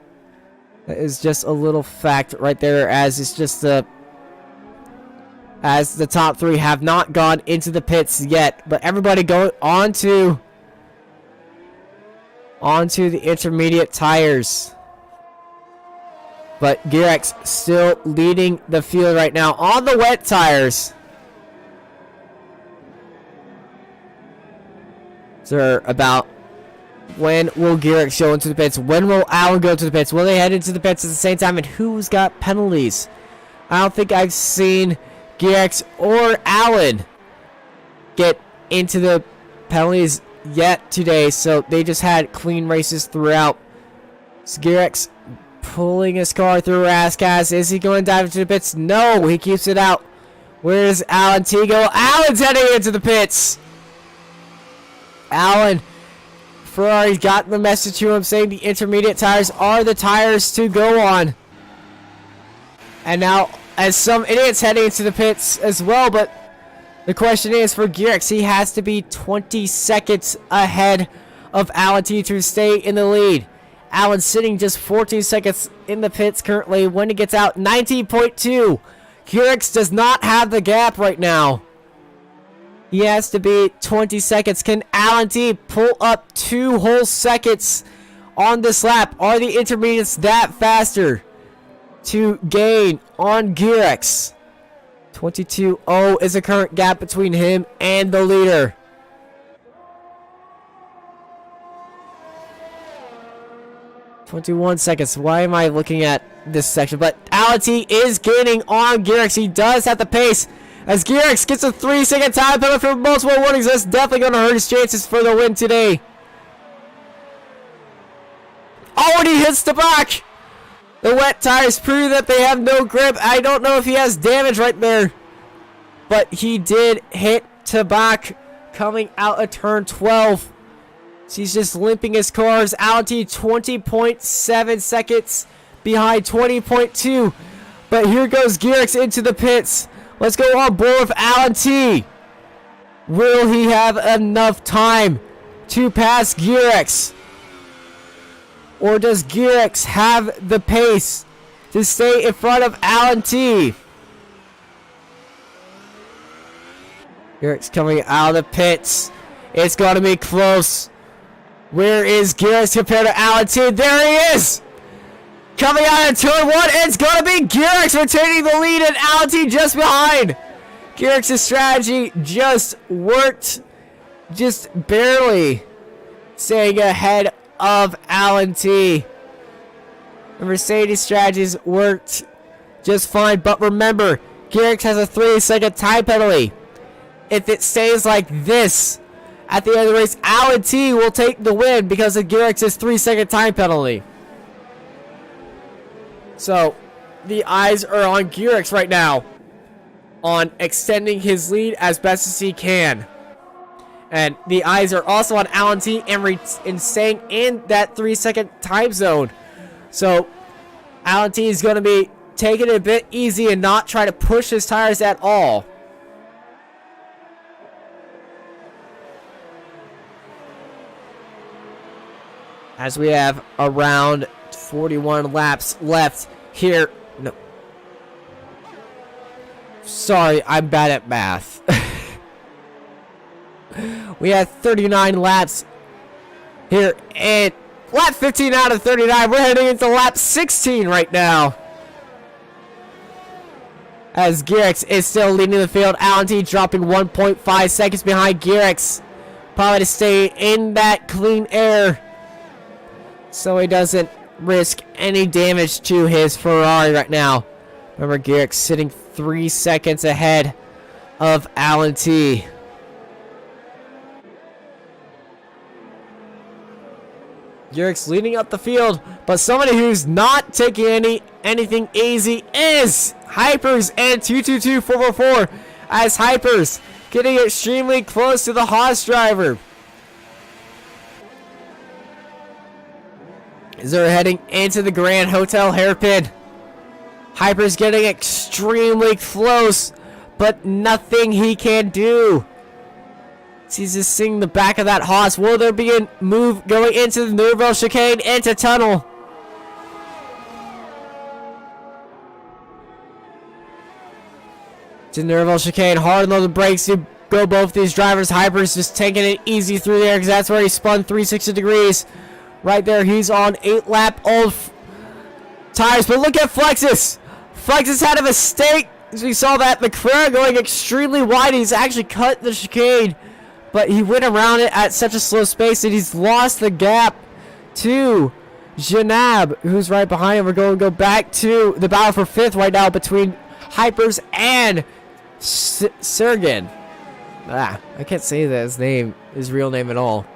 That is just a little fact right there, as it's just as the top three have not gone into the pits yet. But everybody going onto the intermediate tires. But Girex still leading the field right now on the wet tires. So about when will Girex go into the pits? When will Alan go to the pits? Will they head into the pits at the same time? And who's got penalties? I don't think I've seen Girex or Alan get into the penalties yet today. So they just had clean races throughout. So Girex pulling his car through Rascas. Is he going to dive into the pits? No, he keeps it out. Where's Alan T go? Alan's heading into the pits. Alan, Ferrari's got the message to him saying the intermediate tires are the tires to go on. And now, as some idiots heading into the pits as well, but the question is for Girex, he has to be 20 seconds ahead of Alan T to stay in the lead. Alan's sitting just 14 seconds in the pits currently. When he gets out, 19.2. Girex does not have the gap right now. He has to be 20 seconds. Can Alan T pull up 2 whole seconds on this lap? Are the intermediates that faster to gain on Girex? 22.0 is the current gap between him and the leader. "21 seconds. Why am I looking at this section?" But Alan T is gaining on Girex. He does have the pace. As Girex gets a 3-second time penalty for multiple warnings, that's definitely going to hurt his chances for the win today. Oh, and he hits the back! The wet tires prove that they have no grip. I don't know if he has damage right there. But he did hit to back coming out of turn 12. So he's just limping his cars. Alan T 20.7 seconds behind 20.2. But here goes Girex into the pits. Let's go on board with Alan T. Will he have enough time to pass Girex? Or does Girex have the pace to stay in front of Alan T? Girex coming out of the pits. It's going to be close. Where is Girex compared to Alan T? There he is! Coming out of turn 1, it's going to be Girex retaining the lead and Alan T just behind. Girex's strategy just worked, just barely staying ahead of Alan T. The Mercedes strategies worked just fine, but remember, Girex has a 3-second time penalty. If it stays like this at the end of the race, Alan T will take the win because of Girex's 3-second time penalty. So, the eyes are on Girex right now. on extending his lead as best as he can. And the eyes are also on Alan T and staying in that 3-second time zone. So Alan T is going to be taking it a bit easy and not try to push his tires at all. As we have around 41 laps left here. No. Sorry, I'm bad at math. We have 39 laps here, and lap 15 out of 39. We're heading into lap 16 right now. As Garrix is still leading the field. Alan T dropping 1.5 seconds behind Garrix. Probably to stay in that clean air, so he doesn't risk any damage to his Ferrari right now. Remember, Garrix sitting 3 seconds ahead of Alan T. Garrix leading up the field, but somebody who's not taking anything easy is Hypers and 222444, as Hypers getting extremely close to the Haas driver. As they're heading into the Grand Hotel hairpin. Hyper's getting extremely close, but nothing he can do. He's just seeing the back of that Haas. Will there be a move going into the Nouvelle chicane, into tunnel? To Nouvelle chicane, hard on the brakes to go both these drivers. Hyper's just taking it easy through there because that's where he spun 360 degrees. Right there, he's on 8-lap old tires. But look at Flexus. Flexus had a mistake. As we saw that McLaren going extremely wide. He's actually cut the chicane, but he went around it at such a slow pace that he's lost the gap to Janab, who's right behind him. We're going to go back to the battle for 5th right now between Hypers and Sergen. I can't say that his real name at all.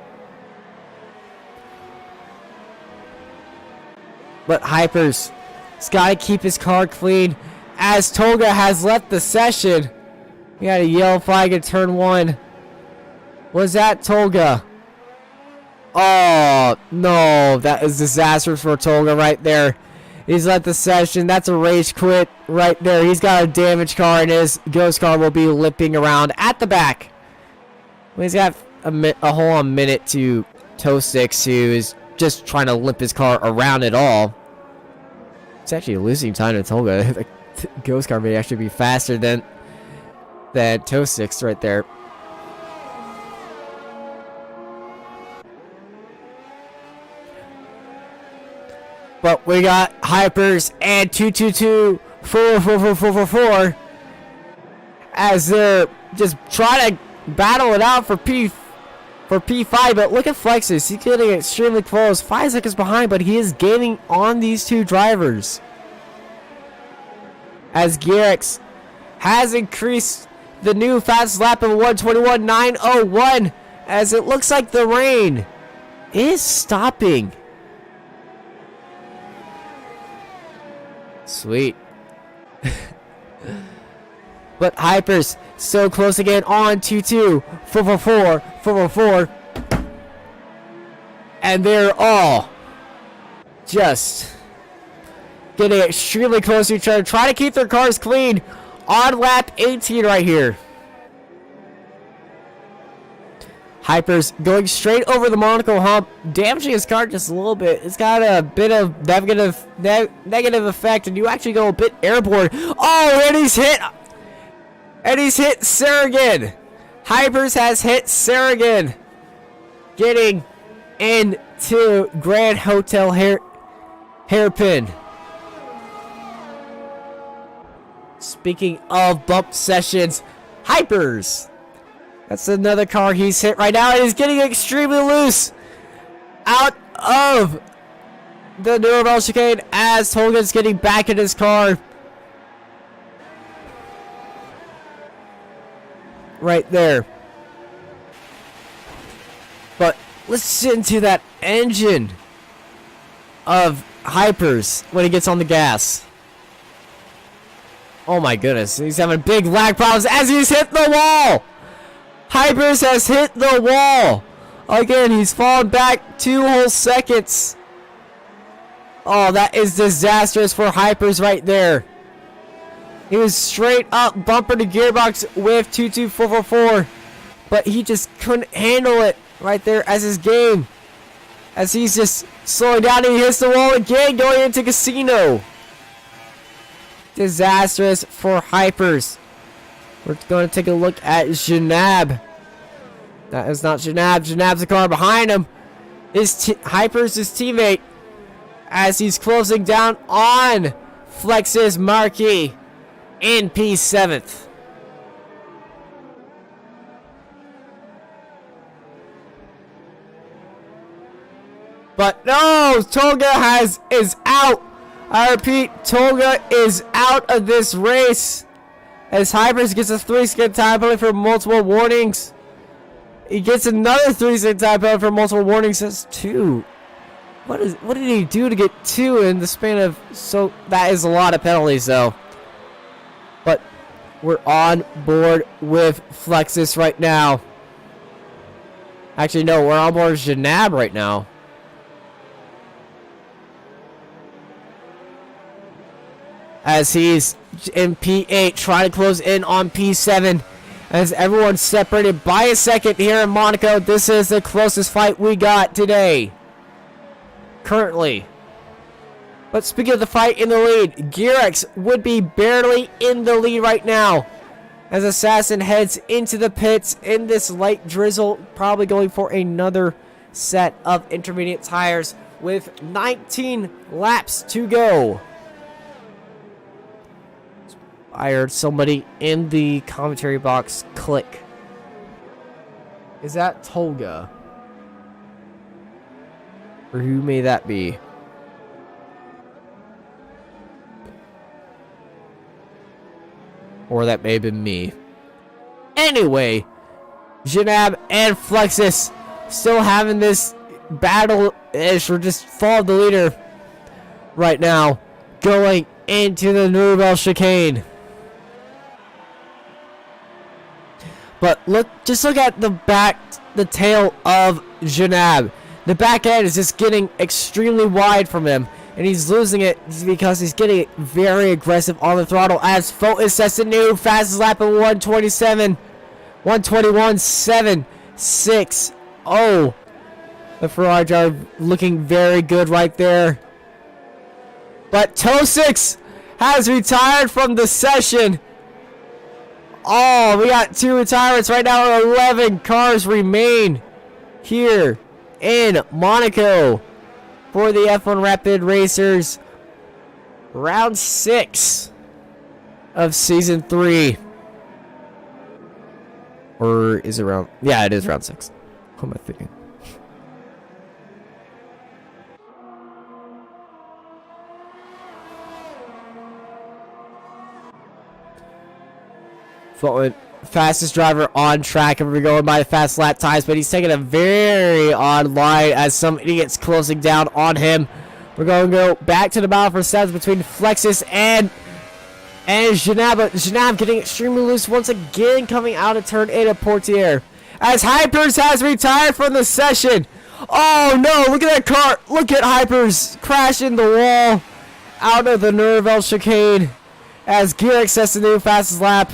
But Hypers has got to keep his car clean, as Tolga has left the session. We got a yellow flag at turn 1. Was that Tolga? Oh, no. That is disastrous for Tolga right there. He's left the session. That's a rage quit right there. He's got a damaged car, and his ghost car will be limping around at the back. He's got a whole minute to toe sticks, who is just trying to limp his car around it all. It's actually losing time to Tolga. The ghost car may actually be faster than toe sticks right there. But we got Hypers and 222-44444 as they're just trying to battle it out for P5. But look at Flexus. He's getting extremely close. 5 seconds behind, but he is gaining on these two drivers. As Garrix has increased the new fastest lap of 121.901, as it looks like the rain is stopping. Sweet. But Hypers so close again on 22444. And they're all just getting extremely close to each other, trying to keep their cars clean on lap 18 right here. Hypers going straight over the Monaco hump, damaging his car just a little bit. It's got a bit of negative effect, and you actually go a bit airborne. Oh, and he's hit! And he's hit Sarragan. Hypers has hit Sarragan, getting into Grand Hotel hairpin. Speaking of bump sessions, Hypers. That's another car he's hit right now. And he's getting extremely loose out of the Nouvelle chicane as Tolga's getting back in his car. Right there. But listen to that engine of Hypers when he gets on the gas. Oh my goodness, he's having big lag problems as he's hit the wall. Hypers has hit the wall. Again, he's fallen back 2 whole seconds. Oh, that is disastrous for Hypers right there. He was straight up bumper to gearbox with 22444, but he just couldn't handle it right there as his game. As he's just slowing down, he hits the wall again going into Casino. Disastrous for Hypers. We're going to take a look at Janab. That is not Janab. Janab's the car behind him. Hypers' his teammate as he's closing down on Flex's Marquis in P7th. But no, Tolga is out. I repeat, Tolga is out of this race as Hypers gets a 3-second time penalty for multiple warnings. He gets another 3-second time penalty for multiple warnings. That's 2. What did he do to get 2 in the span of... So that is a lot of penalties though. But we're on board with Flexus right now. Actually no, we're on board with Janab right now. As he's in P8 trying to close in on P7. As everyone's separated by a second here in Monaco. This is the closest fight we got today. Currently. But speaking of the fight in the lead, Girex would be barely in the lead right now. As Assassin heads into the pits in this light drizzle. Probably going for another set of intermediate tires with 19 laps to go. I heard somebody in the commentary box click. Is that Tolga? Or who may that be? Or that may have been me. Anyway, Janab and Flexus still having this battle-ish or just follow the leader right now. Going into the Nouvelle Chicane. But just look at the tail of Janab. The back end is just getting extremely wide from him. And he's losing it because he's getting very aggressive on the throttle. As Fotis sets the new fastest lap at 127. 121.760. The Ferrari driver looking very good right there. But Tosix has retired from the session. Oh, we got 2 retirements right now. 11 cars remain here in Monaco for the F1 Rapid Racers. Round 6 of Season 3. Or is it round... Yeah, it is round 6. What am I thinking? Fastest driver on track, and we're going by the fast lap times, but he's taking a very odd line as some idiots closing down on him. We're going to go back to the battle for seventh between Flexus and Janab, but Janab getting extremely loose once again coming out of turn 8 of Portier. As Hypers has retired from the session. Oh no, look at that car. Look at Hypers crashing the wall out of the Nouvelle Chicane as Girex sets the new fastest lap.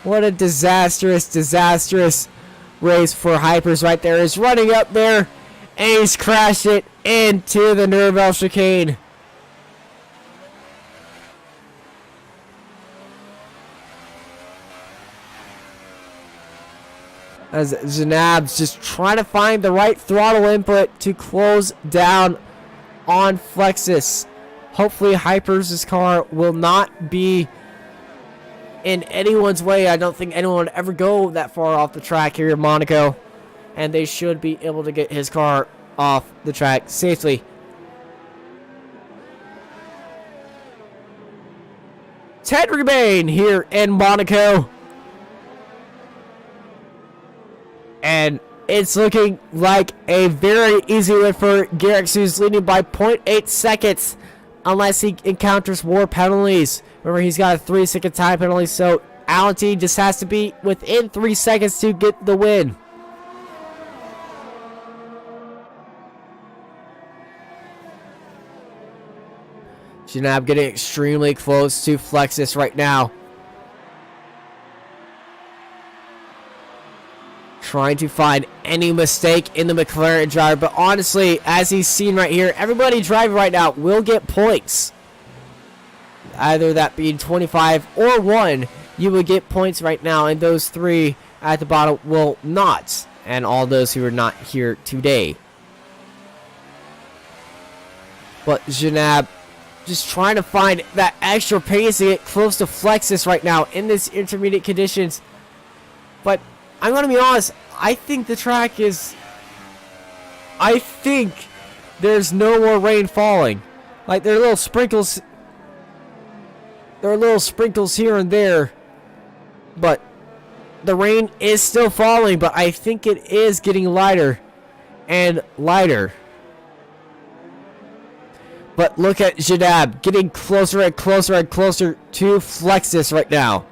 What a disastrous race for Hypers right there. He's running up there and he's crashed it into the Nouvelle Chicane. As Janab's just trying to find the right throttle input to close down on Flexus. Hopefully Hypers' car will not be in anyone's way. I don't think anyone would ever go that far off the track here in Monaco. And they should be able to get his car off the track safely. Ted remain here in Monaco. And it's looking like a very easy win for Girex, who's leading by 0.8 seconds unless he encounters more penalties. Remember, he's got a 3-second time penalty, so Alenti just has to be within 3 seconds to get the win. Janab getting extremely close to Flexus right now. Trying to find any mistake in the McLaren driver, but honestly, as he's seen right here, everybody driving right now will get points. Either that being 25 or 1, you will get points right now, and those 3 at the bottom will not, and all those who are not here today. But Janab just trying to find that extra pace to get close to Flexus right now in this intermediate conditions. But I'm going to be honest, I think the track is... I think there's no more rain falling. Like, there are little sprinkles... There are little sprinkles here and there. But the rain is still falling, but I think it is getting lighter and lighter. But look at Janab getting closer and closer and closer to Flexus right now.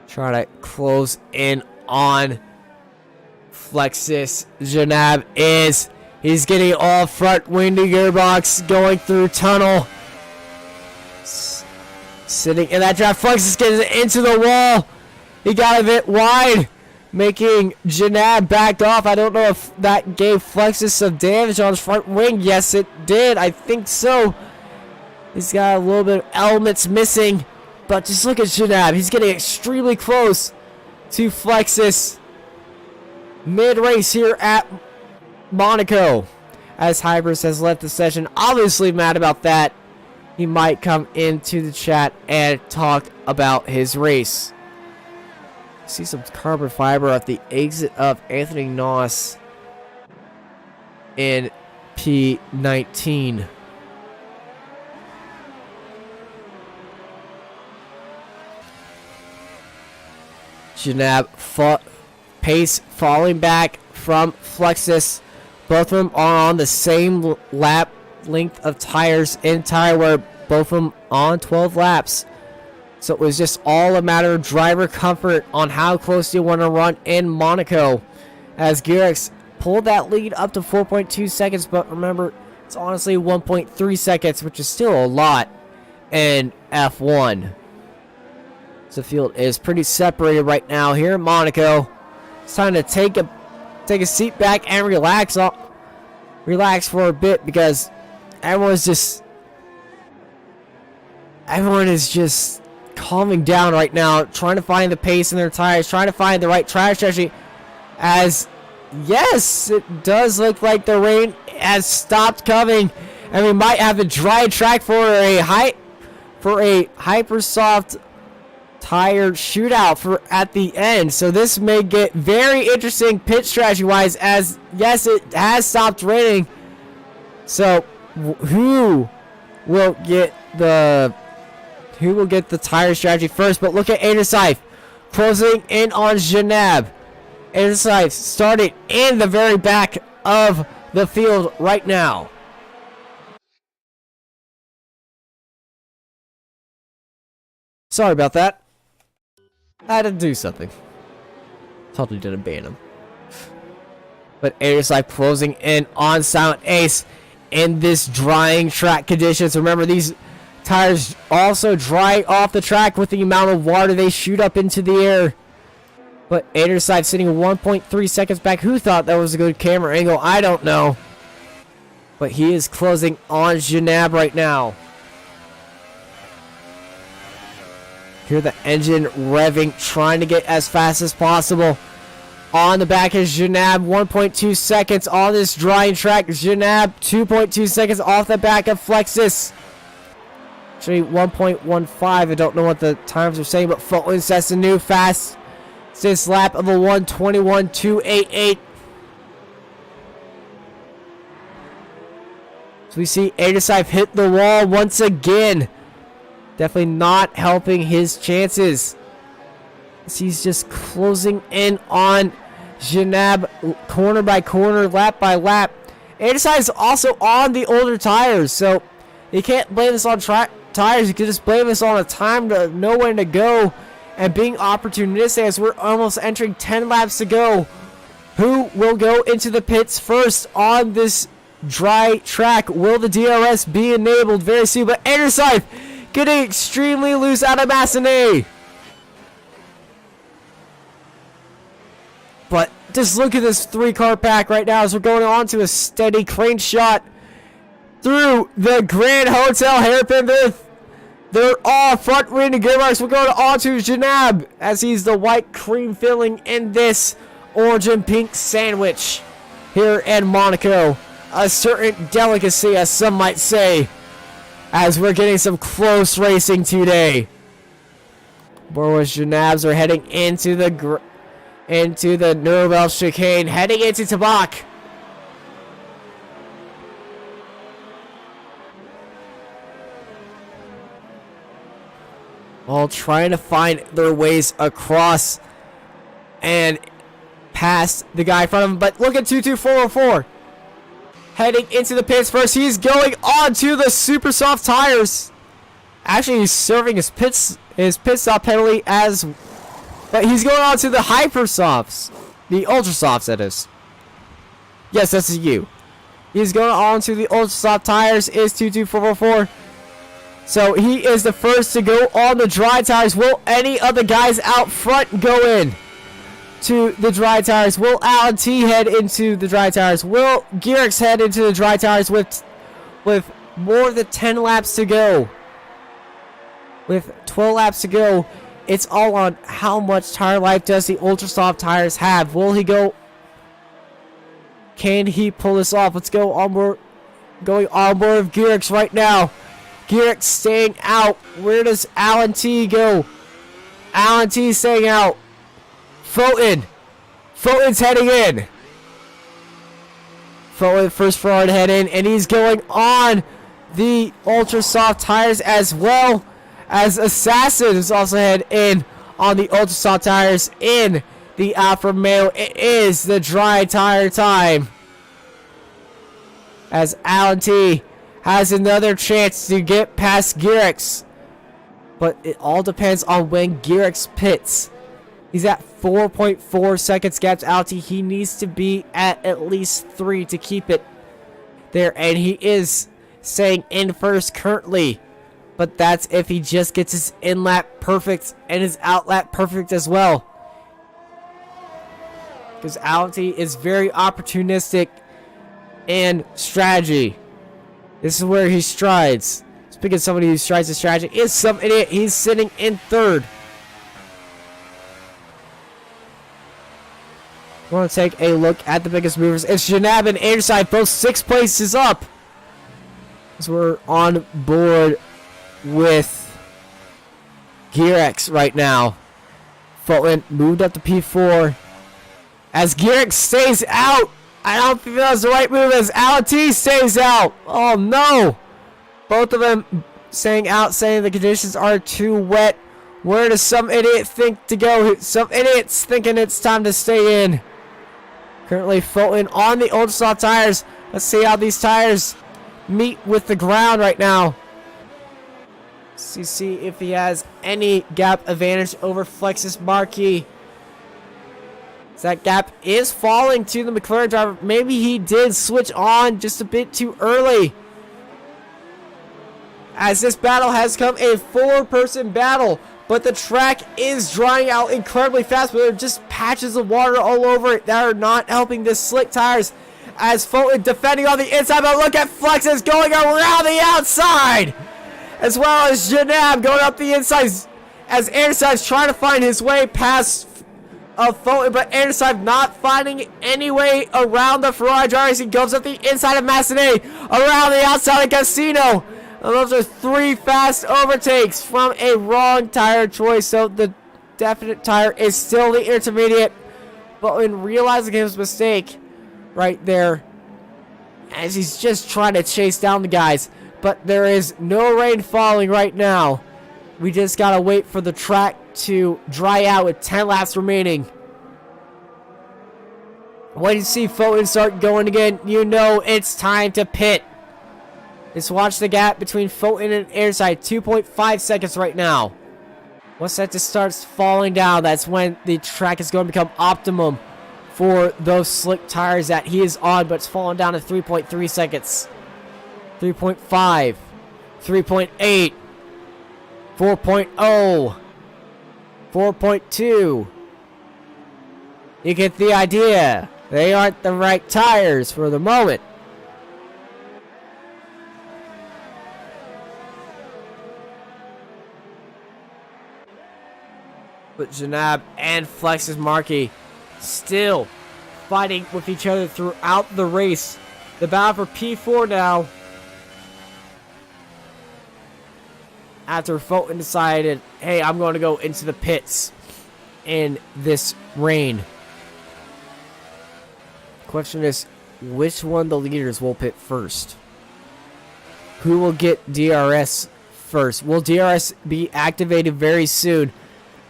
Trying to close in on Flexus. Janab is... He's getting all front windy gearbox going through tunnel. Sitting in that draft. Flexus gets into the wall. He got a bit wide, making Janab back off. I don't know if that gave Flexus some damage on his front wing. Yes, it did. I think so. He's got a little bit of elements missing. But just look at Janab. He's getting extremely close to Flexus. Mid-race here at Monaco. As Hybris has left the session. Obviously mad about that. He might come into the chat and talk about his race. See some carbon fiber at the exit of Anthony Noss in P19. Janab pace falling back from Flexus. Both of them are on the same lap length of tires in tire wear. Both of them on 12 laps. So it was just all a matter of driver comfort on how close you want to run in Monaco. As Garrix pulled that lead up to 4.2 seconds. But remember, it's honestly 1.3 seconds, which is still a lot in F1. So the field is pretty separated right now here in Monaco. It's time to take a seat back and relax for a bit, because everyone is just calming down right now, trying to find the pace in their tires, trying to find the right tire strategy. As yes, it does look like the rain has stopped coming, and we might have a dry track for a hyper soft tire shootout for at the end. So this may get very interesting pit strategy wise, as yes, it has stopped raining. So who will get the tire strategy first? But look at Adersife closing in on Janab. Adersife started in the very back of the field right now. Sorry about that. I had to do something. Totally didn't ban him. But Adersife closing in on Silent Ace in this drying track conditions. Remember, these tires also dry off the track with the amount of water they shoot up into the air. But Adersife sitting 1.3 seconds back. Who thought that was a good camera angle? I don't know. But he is closing on Janab right now. Hear the engine revving, trying to get as fast as possible. On the back is Janab, 1.2 seconds on this drying track. Janab, 2.2 seconds off the back of Flexus. Actually, 1.15. I don't know what the times are saying, but Fulton sets a new fastest lap of a 1:21.288. So we see Adersife hit the wall once again. Definitely not helping his chances. He's just closing in on Janab corner by corner, lap by lap. Anderside is also on the older tires, so you can't blame this on tires. You can just blame this on a time to know when to go and being opportunistic as we're almost entering 10 laps to go. Who will go into the pits first on this dry track? Will the DRS be enabled very soon? But Anderside getting extremely loose out of Massenet. But just look at this 3-car pack right now as we're going on to a steady crane shot through the Grand Hotel hairpin. They're all front wing and gear marks. We're going on to Janab as he's the white cream filling in this orange and pink sandwich here in Monaco. A certain delicacy, as some might say, as we're getting some close racing today. Boris Janabs are heading into the Nuremberg chicane, heading into Tabak. All trying to find their ways across and past the guy in front of him. But look at 22404 heading into the pits first. He's going on to the super soft tires. Actually, he's serving his pit stop penalty but he's going on to the hyper softs, the ultra softs, that is. Yes, that's a U. He's going on to the ultra soft tires. Is 22404. So he is the first to go on the dry tires. Will any of the guys out front go in to the dry tires? Will Alan T head into the dry tires? Will Gearx head into the dry tires with more than 10 laps to go? With 12 laps to go, it's all on how much tire life does the ultra soft tires have. Will he go? Can he pull this off? Let's go on board. Going on board of Gearx right now. Gearx staying out. Where does Alan T go? Alan T staying out. Fulton. Fulton's heading in. Fulton first forward to head in, and he's going on the ultra soft tires as well as Assassin is also head in on the ultra soft tires in the Alfa Romeo. It is the dry tire time as Alan T has another chance to get past Gearx, but it all depends on when Gearx pits. He's at 4.4 seconds gap to Alan T. He needs to be at least 3 to keep it there, and he is staying in first currently. But that's if he just gets his in-lap perfect and his out-lap perfect as well. Because Alan T is very opportunistic in strategy. This is where he strides. Speaking of somebody who strides in strategy, is some idiot. He's sitting in third. We want to take a look at the biggest movers. It's Janab and Anderside, both 6 places up. So we're on board with Gearx right now. Fulton moved up to P4 as Gearx stays out. I don't think that was the right move as Alan T stays out. Oh no, both of them staying out, saying the conditions are too wet. Where does some idiot think to go? Some idiot's thinking it's time to stay in. Currently Fulton on the ultra soft tires. Let's see how these tires meet with the ground right now. See if he has any gap advantage over Flexus Marquis. That gap is falling to the McLaren driver. Maybe he did switch on just a bit too early. As this battle has come a 4-person battle, but the track is drying out incredibly fast, but there are just patches of water all over it that are not helping the slick tires. As Fulton defending on the inside, but look at Flexus going around the outside, as well as Janab going up the inside as Anderside's trying to find his way past Fulton, but Anderside not finding any way around the Ferrari driver as he goes up the inside of Massenet, around the outside of Casino. And those are 3 fast overtakes from a wrong tire choice, so the definite tire is still the intermediate. But when realizing his mistake right there, as he's just trying to chase down the guys, but there is no rain falling right now. We just gotta wait for the track to dry out with 10 laps remaining. When you see Fulton start going again, you know it's time to pit. Just watch the gap between Fulton and Airside. 2.5 seconds right now. Once that just starts falling down, that's when the track is going to become optimum for those slick tires that he is on, but it's falling down to 3.3 seconds. 3.5. 3.8. 4.0. 4.2. You get the idea. They aren't the right tires for the moment. But Janab and Flex's Markey still fighting with each other throughout the race. The battle for P4 now. After Fulton decided, hey, I'm going to go into the pits in this rain. Question is, which one of the leaders will pit first? Who will get DRS first? Will DRS be activated very soon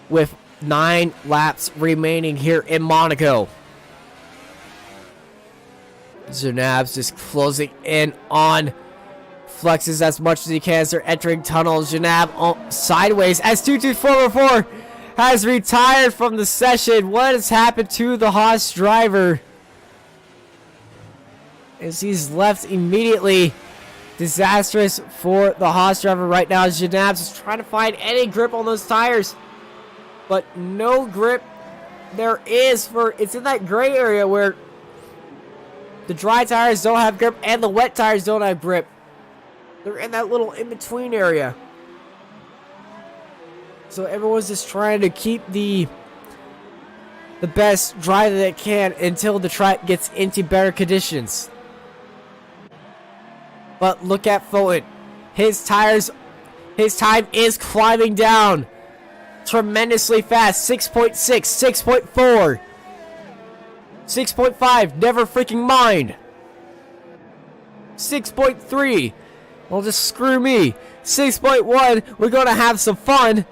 with 9 laps remaining here in Monaco? Zanab's just closing in on Flexes as much as he can as they're entering tunnels. Janab sideways as 2244 has retired from the session. What has happened to the Haas driver? As he's left immediately. Disastrous for the Haas driver right now. Janab's is trying to find any grip on those tires, but no grip there is for. It's in that gray area where the dry tires don't have grip and the wet tires don't have grip. They're in that little in-between area. So everyone's just trying to keep the best drive that they can until the track gets into better conditions. But look at Fulton. His time is climbing down tremendously fast. 6.6, 6.4, 6.5, never freaking mind. 6.3, well, just screw me. 6.1, we're gonna have some fun.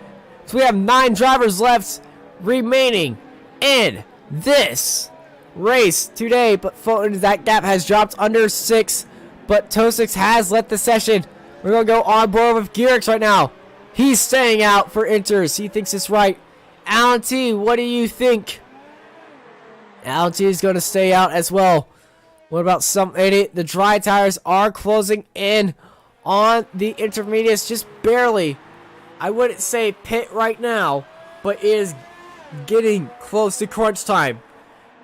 So we have 9 drivers left remaining in this race today. But Fulton, that gap has dropped under 6. But Tosix has left the session. We're going to go on board with Gearix right now. He's staying out for inters. He thinks it's right. Alan T, what do you think? Alan T is going to stay out as well. What about some idiot? The dry tires are closing in on the intermediates just barely. I wouldn't say pit right now, but it is getting close to crunch time,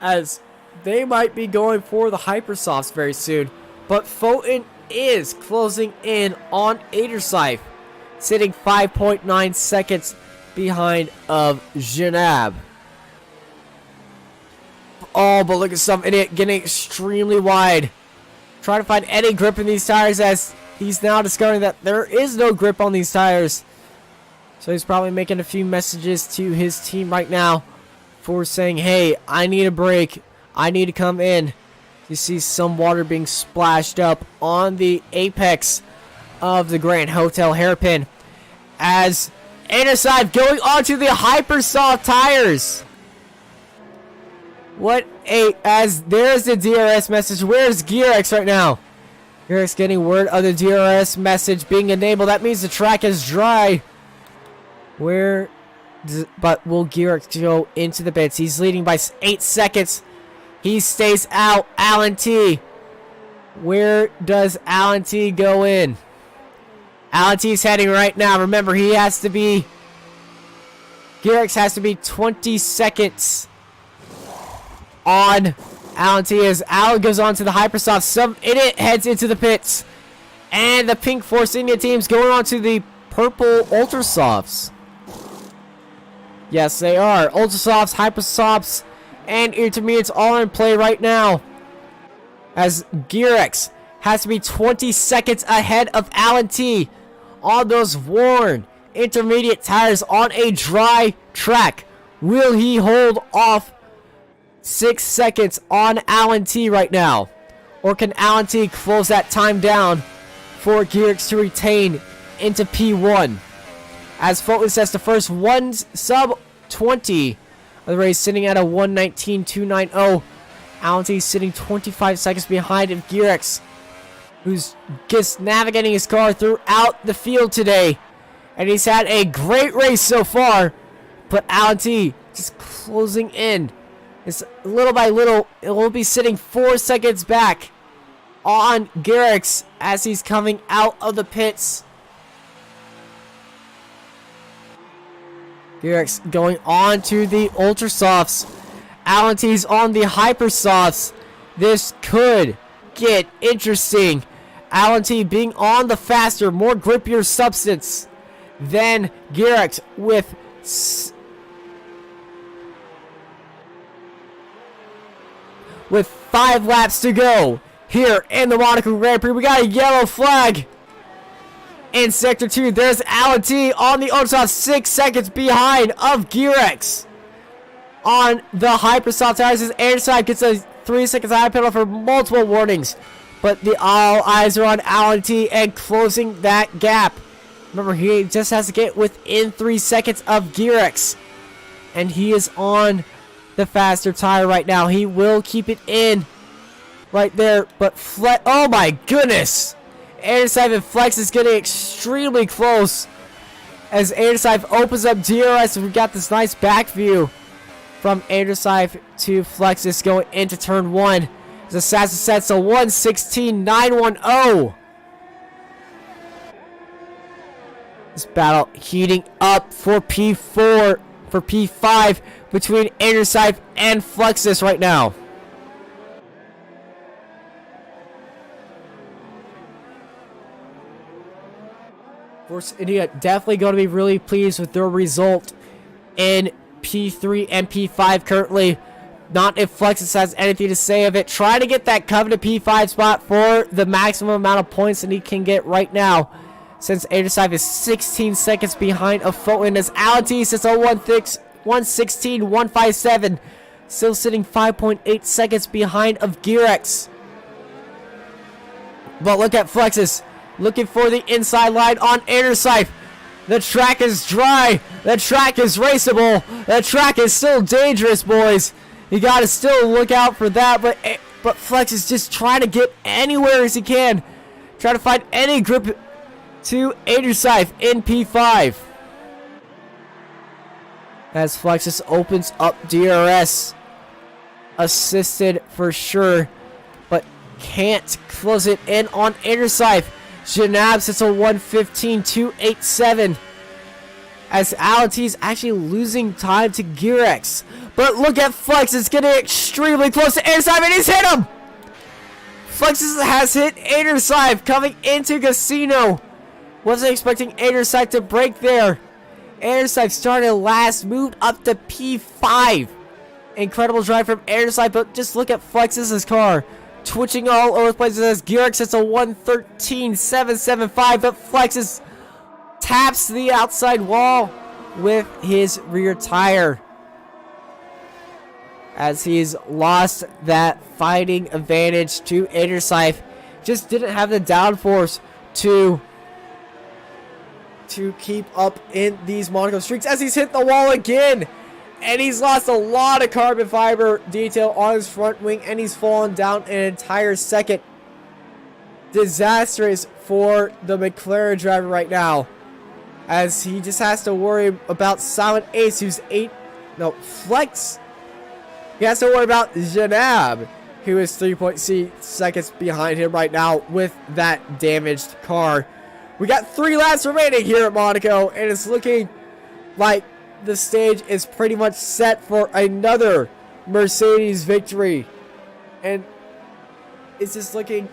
as they might be going for the Hypersofts very soon. But Fulton is closing in on Adersife, sitting 5.9 seconds behind of Janab. Oh, but look at some idiot getting extremely wide. Trying to find any grip in these tires, as he's now discovering that there is no grip on these tires. So he's probably making a few messages to his team right now for saying, hey, I need a break. I need to come in. You see some water being splashed up on the apex of the Grand Hotel hairpin as Adersife going onto the Hypersoft tires. As there's the DRS message. Where's Gearx right now? Gearx getting word of the DRS message being enabled. That means the track is dry. But will Gearx go into the pits? He's leading by 8 seconds. He stays out. Alan T. Where does Alan T go in? Alan T's heading right now. Remember, he has to be... Gearx has to be 20 seconds on Alan T as Alan goes on to the Hypersoft. Some idiot heads into the pits. And the pink Force India team's going on to the purple Ultrasofts. Yes, they are. Ultrasofts, Hypersofts, and Intermediates all in play right now. As Gearx has to be 20 seconds ahead of Alan T on those worn intermediate tires on a dry track. Will he hold off 6 seconds on Alan T right now? Or can Alan T close that time down for Gearx to retain into P1? As Fulton says, the first sub 20 of the race, sitting at a 119.290 Alan T sitting 25 seconds behind of Gearx, who's just navigating his car throughout the field today. And he's had a great race so far, but Alan T just closing in. It's little by little, it will be sitting 4 seconds back on Gearx as he's coming out of the pits. Gearx going on to the Ultra Softs. Alan T's on the Hyper Softs. This could get interesting. Alan T being on the faster, more grippier substance than Gearx with 5 laps to go here in the Monaco Grand Prix. We got a yellow flag in Sector 2. There's Alan T on the Ultrasoft, 6 seconds behind of Gearx on the Hypersoft tires. His air side gets a 3 seconds high penalty for multiple warnings, but all eyes are on Alan T and closing that gap. Remember, he just has to get within 3 seconds of Gearx, and he is on the faster tire right now. He will keep it in right there, but oh my goodness! Airsive and Flex is getting extremely close as Airsive opens up DRS, and we got this nice back view from Airsive to Flexus going into turn 1. As Assassin sets a 1:16.910. This battle heating up for P4, for P5 between Airsive and Flexus right now. Force India definitely going to be really pleased with their result in P3 and P5 currently. Not if Flexus has anything to say of it. Try to get that coveted P5 spot for the maximum amount of points that he can get right now, since Airsive is 16 seconds behind of Fulton, as Alan T sits on 1:16.157, still sitting 5.8 seconds behind of Gearx. But look at Flexus, looking for the inside line on Airsive. The track is dry. The track is raceable. The track is still dangerous, boys. You gotta still look out for that, but Flex is just trying to get anywhere as he can. Try to find any grip to Airsive in P5. As Flexus opens up DRS. Assisted for sure, but can't close it in on Airsive. Janab sits a 1:15.287. As Alan T is actually losing time to Gearx. But look at Flex, it's getting extremely close to Airsive, and he's hit him! Flex has hit Airsive coming into Casino. Wasn't expecting Airsive to break there. Airsive started last, moved up to P5. Incredible drive from Airsive, but just look at Flex's car. Twitching all over the place as Gearx hits a 1:13.775, but Flex's taps the outside wall with his rear tire, as he's lost that fighting advantage to Airsive. Just didn't have the downforce to keep up in these Monaco streaks, as he's hit the wall again. And he's lost a lot of carbon fiber detail on his front wing, and he's fallen down an entire second. Disastrous for the McLaren driver right now, as he just has to worry about Silent Ace, who's Flex. He has to worry about Janab, who is 3.6 seconds behind him right now with that damaged car. We got 3 laps remaining here at Monaco, and it's looking like the stage is pretty much set for another Mercedes victory. And it's just looking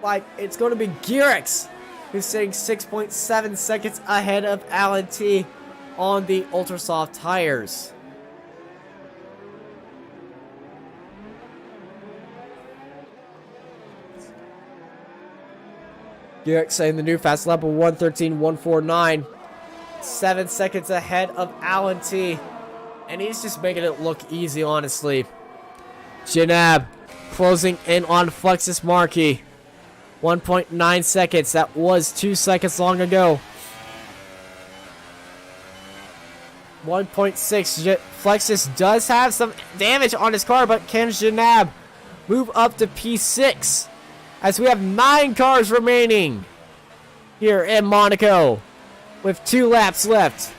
like it's going to be Gearx, who's sitting 6.7 seconds ahead of Alan T on the Ultrasoft tires. Gearx saying the new fast lap of 1:13.149. 7 seconds ahead of Alan T. And he's just making it look easy, honestly. Janab closing in on Flexus Marquis. 1.9 seconds. That was 2 seconds long ago. 1.6. Flexus does have some damage on his car, but can Janab move up to P6 as we have 9 cars remaining here in Monaco with 2 laps left.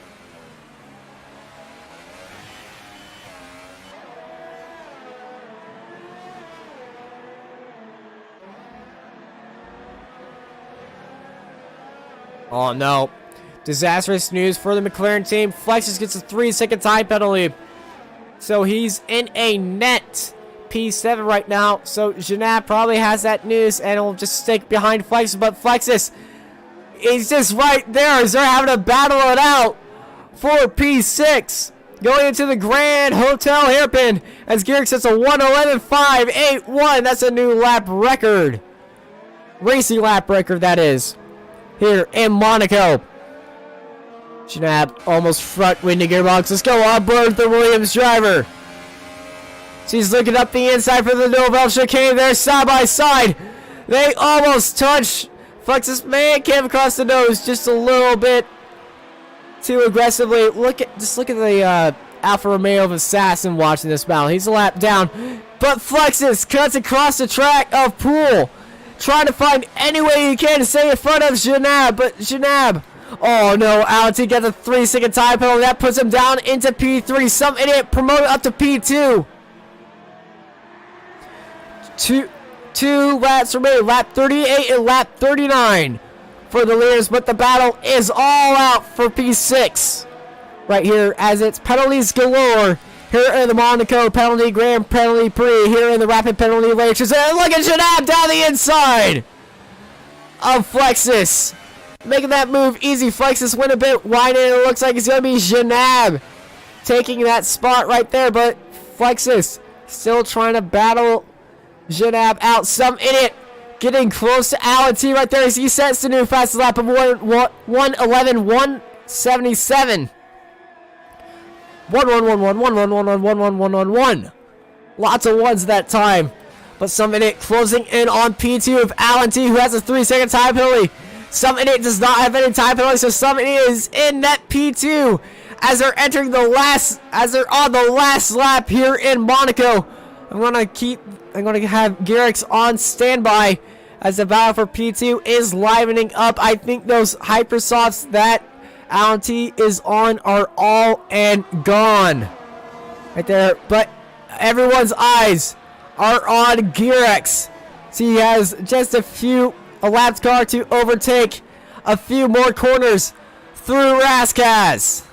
Oh no. Disastrous news for the McLaren team. Flexus gets a 3-second time penalty. So he's in a net P7 right now. So Janab probably has that news and will just stick behind Flexus. But Flexus is just right there as they're having to battle it out for P6. Going into the Grand Hotel hairpin as Garrick sets a 1:11.581. That's a new lap record. Racing lap record, that is. Here in Monaco. Janab almost front winding gearbox. Let's go on board the Williams driver. She's looking up the inside for the Novell chicane there, side by side. They almost touch. Flexus man came across the nose just a little bit too aggressively. Just look at the Alfa Romeo of Assassin watching this battle. He's a lap down, but Flexus cuts across the track of Poole, trying to find any way he can to stay in front of Janab, but Janab, oh no, Alenti got the 3-second time penalty. That puts him down into P3. Some idiot promoted up to P2. Two laps remaining, lap 38 and lap 39 for the leaders, but the battle is all out for P6 right here as it's penalties galore here in the Monaco penalty Grand Penalty Prix, here in the rapid penalty races. And look at Janab down the inside of Flexus, making that move easy. Flexus went a bit wide, and it looks like it's going to be Janab taking that spot right there, but Flexus still trying to battle Janab out. Some idiot getting close to Alan T right there as he sets the new fastest lap of 1:11.177. 1-1-1-1-1-1-1-1-1-1-1-1-1. Lots of ones that time. But some idiot closing in on P2 of Alan T, who has a 3-second time penalty. Some idiot does not have any time penalty, so some idiot is in net P2 as they're entering the last, as they're on the last lap here in Monaco. I'm gonna have Garrix on standby as the battle for P2 is livening up. I think those Hypersofts that Alan T is on are all and gone right there, but everyone's eyes are on Garrix. So he has just a lap car to overtake a few more corners through Raskaz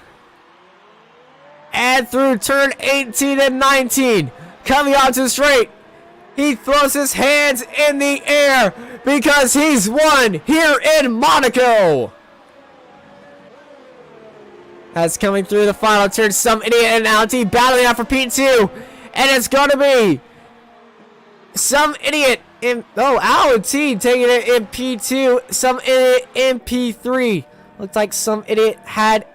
and through turn 18 and 19. Coming onto the straight, he throws his hands in the air because he's won here in Monaco. That's coming through the final turn. Some idiot and Alti battling out for P2, and it's gonna be some idiot in Alti taking it in P2. Some idiot in P3. Looks like some idiot had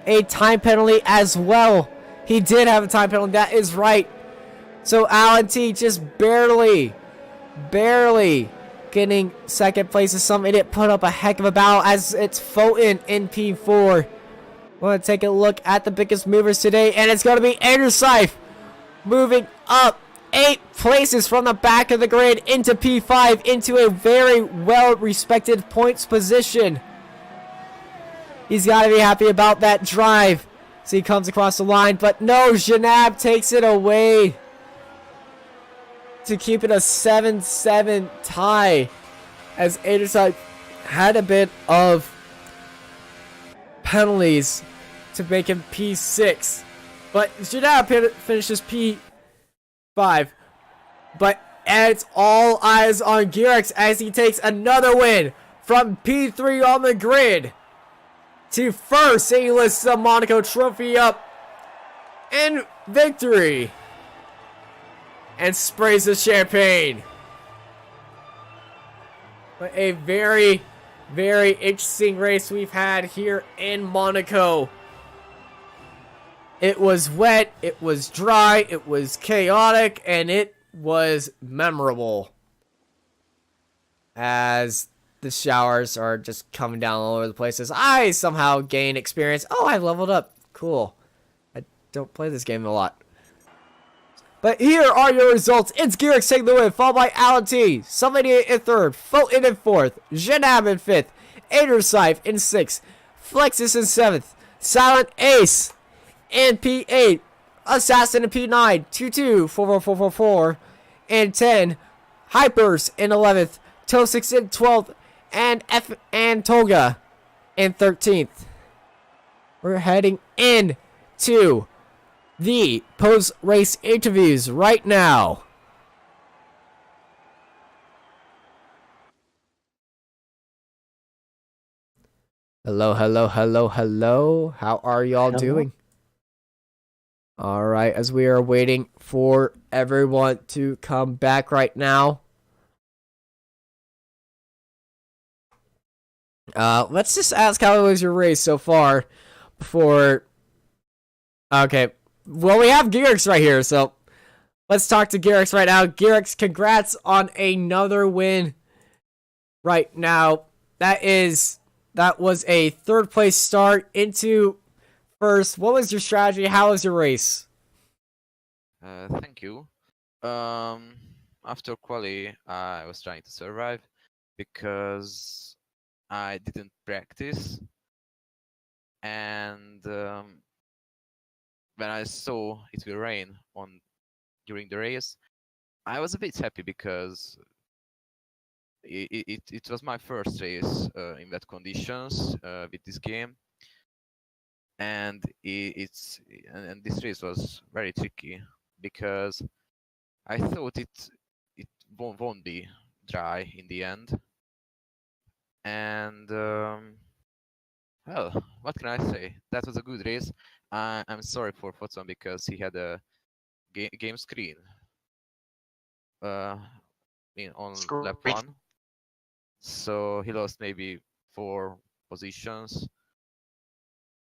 a time penalty as well. He did have a time penalty. That is right. So Alan T just barely getting second place as some idiot put up a heck of a battle as it's Fulton in P4. We're going to take a look at the biggest movers today, and it's going to be Andrew Seif moving up 8 places from the back of the grid into P5 into a very well-respected points position. He's got to be happy about that drive as he comes across the line, but no, Janab takes it away to keep it a 7-7 tie as Anderson had a bit of penalties to make him P6, but Janab finishes P5. But it's all eyes on Garrix as he takes another win from P3 on the grid to first, and he lifts the Monaco trophy up in victory and sprays the champagne. But a very, very interesting race we've had here in Monaco. It was wet, it was dry, it was chaotic, and it was memorable as the showers are just coming down all over the places. I somehow gain experience. Oh, I leveled up. Cool. I don't play this game a lot. But here are your results. It's Garrick taking the win, followed by Alan T, Somebody in third, Fulton in fourth, Janab in fifth, Adersife in sixth, Flexus in seventh, Silent Ace in P8, Assassin in P9, 22, 44444, and 10, Hypers in 11th, Tosix in 12th, and F and Toga in 13th. We're heading in to the post-race interviews right now. Hello, hello, hello, hello. How are y'all doing? All right, as we are waiting for everyone to come back right now. Let's just ask how was your race so far before. Okay, well, we have Garrix right here, so let's talk to Garrix right now. Garrix, congrats on another win right now. That was a third place start into first. What was your strategy? How was your race? Thank you. After quali, I was trying to survive because I didn't practice, and when I saw it will rain during the race, I was a bit happy because it was my first race in that conditions with this game, and this race was very tricky because I thought it won't be dry in the end, and well, what can I say? That was a good race. I'm sorry for Foton because he had a game screen on lap 1, so he lost maybe 4 positions,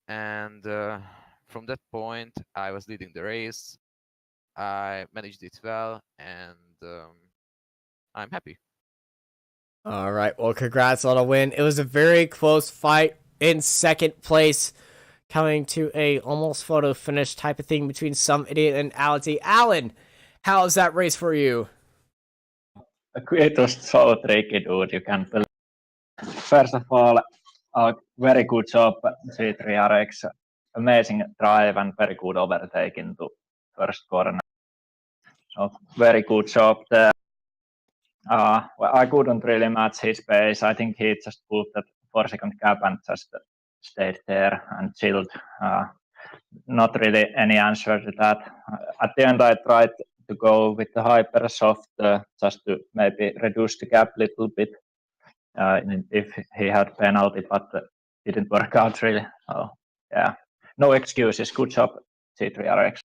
and from that point I was leading the race. I managed it well, and I'm happy. All right, well, congrats on a win. It was a very close fight in second place, coming to a almost photo finish type of thing between Some Idiot and Ality. Alan, how was that race for you? It was so tricky, dude. You can't believe. First of all, very good job, C3RX. Amazing drive and very good overtake into first corner. So very good job there. Well, I couldn't really match his pace. I think he just pulled that 4-second gap and just stayed there and chilled. Not really any answer to that. At the end, I tried to go with the hyper soft just to maybe reduce the gap a little bit if he had penalty, but didn't work out really. So yeah, no excuses. Good job, C3RX.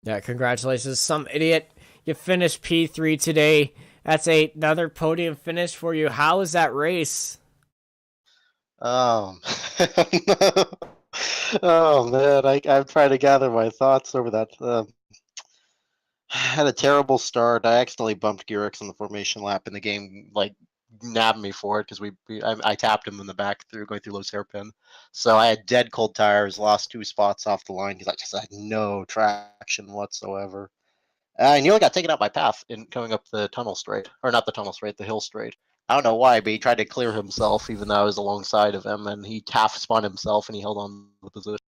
Yeah, congratulations, Some Idiot. You finished P3 today. That's another podium finish for you. How was that race? Oh man, I'm trying to gather my thoughts over that. I had a terrible start. I accidentally bumped Garrix on the formation lap, and the game like nabbed me for it because I tapped him in the back going through Lowe's hairpin. So I had dead cold tires, lost 2 spots off the line because I just had no traction whatsoever. I nearly got taken out my path in coming up the tunnel straight, or not the tunnel straight, the hill straight. I don't know why, but he tried to clear himself even though I was alongside of him, and he half spun himself and he held on to the position.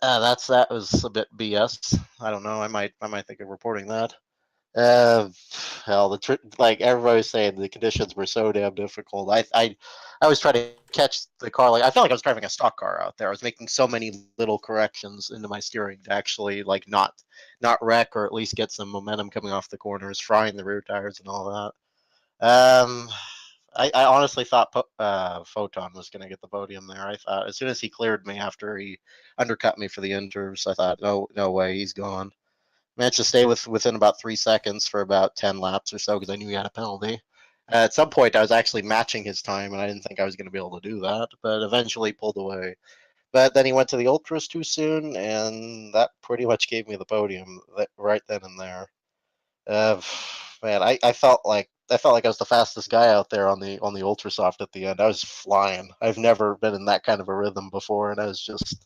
That was a bit BS. I don't know. I might think of reporting that. Hell, like everybody was saying, the conditions were so damn difficult. I was trying to catch the car. Like I felt like I was driving a stock car out there. I was making so many little corrections into my steering to actually like not wreck or at least get some momentum coming off the corners, frying the rear tires and all that. I honestly thought Photon was going to get the podium there. I thought as soon as he cleared me after he undercut me for the inters, I thought, no way, he's gone. Managed to stay within about 3 seconds for about 10 laps or so because I knew he had a penalty. At some point, I was actually matching his time, and I didn't think I was going to be able to do that, but eventually pulled away. But then he went to the ultras too soon, and that pretty much gave me the podium right then and there. Man, I felt like I was the fastest guy out there on the ultrasoft at the end. I was flying. I've never been in that kind of a rhythm before, and I was just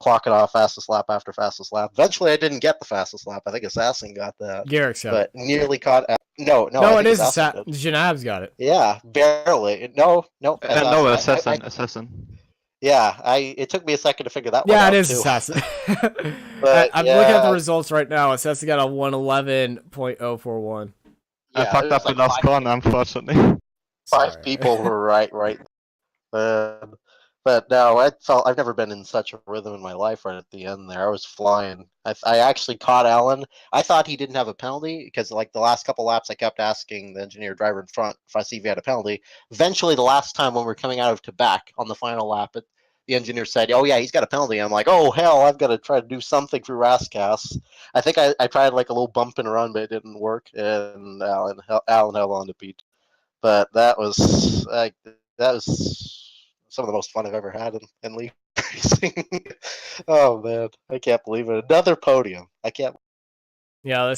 clocking off fastest lap after fastest lap. Eventually, I didn't get the fastest lap. I think Assassin got that, Garrick's got but it. nearly caught. No, No, I it think is Assassin did. Janab's got it. Yeah, barely. No, Assassin. No, I assassin. yeah, it took me a second to figure that one Yeah, it out is too. Assassin. But I'm looking at the yeah, results right now. Assassin got a 111.041. I yeah, fucked it up was the like last corner, unfortunately. five Sorry. people were right. But no, I've never been in such a rhythm in my life right at the end there. I was flying. I actually caught Alan. I thought he didn't have a penalty because like the last couple laps I kept asking the engineer driver in front if I see if he had a penalty. Eventually the last time when we were coming out of Quebec on the final lap, the engineer said, "Oh yeah, he's got a penalty." I'm like, "Oh hell, I've got to try to do something for Rascas." I think I tried like a little bump and run, but it didn't work, and Alan held on to beat. But that was some of the most fun I've ever had in league racing. Oh man, I can't believe it! Another podium. I can't. Yeah,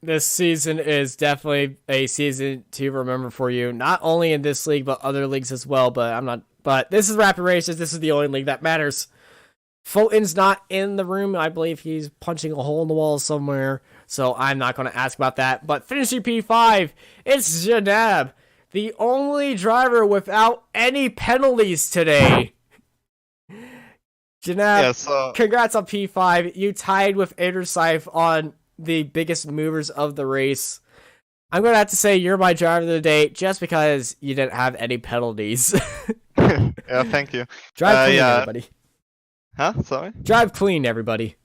this season is definitely a season to remember for you. Not only in this league, but other leagues as well. But this is Rapid Races. This is the only league that matters. Fulton's not in the room. I believe he's punching a hole in the wall somewhere. So I'm not going to ask about that. But finishing P5, it's Janab, the only driver without any penalties today. Janab, Yeah, so congrats on P5. You tied with Adersaif on the biggest movers of the race. I'm going to have to say you're my driver of the day just because you didn't have any penalties. yeah, thank you. Drive clean, yeah. everybody. Huh? Sorry? Drive clean, everybody.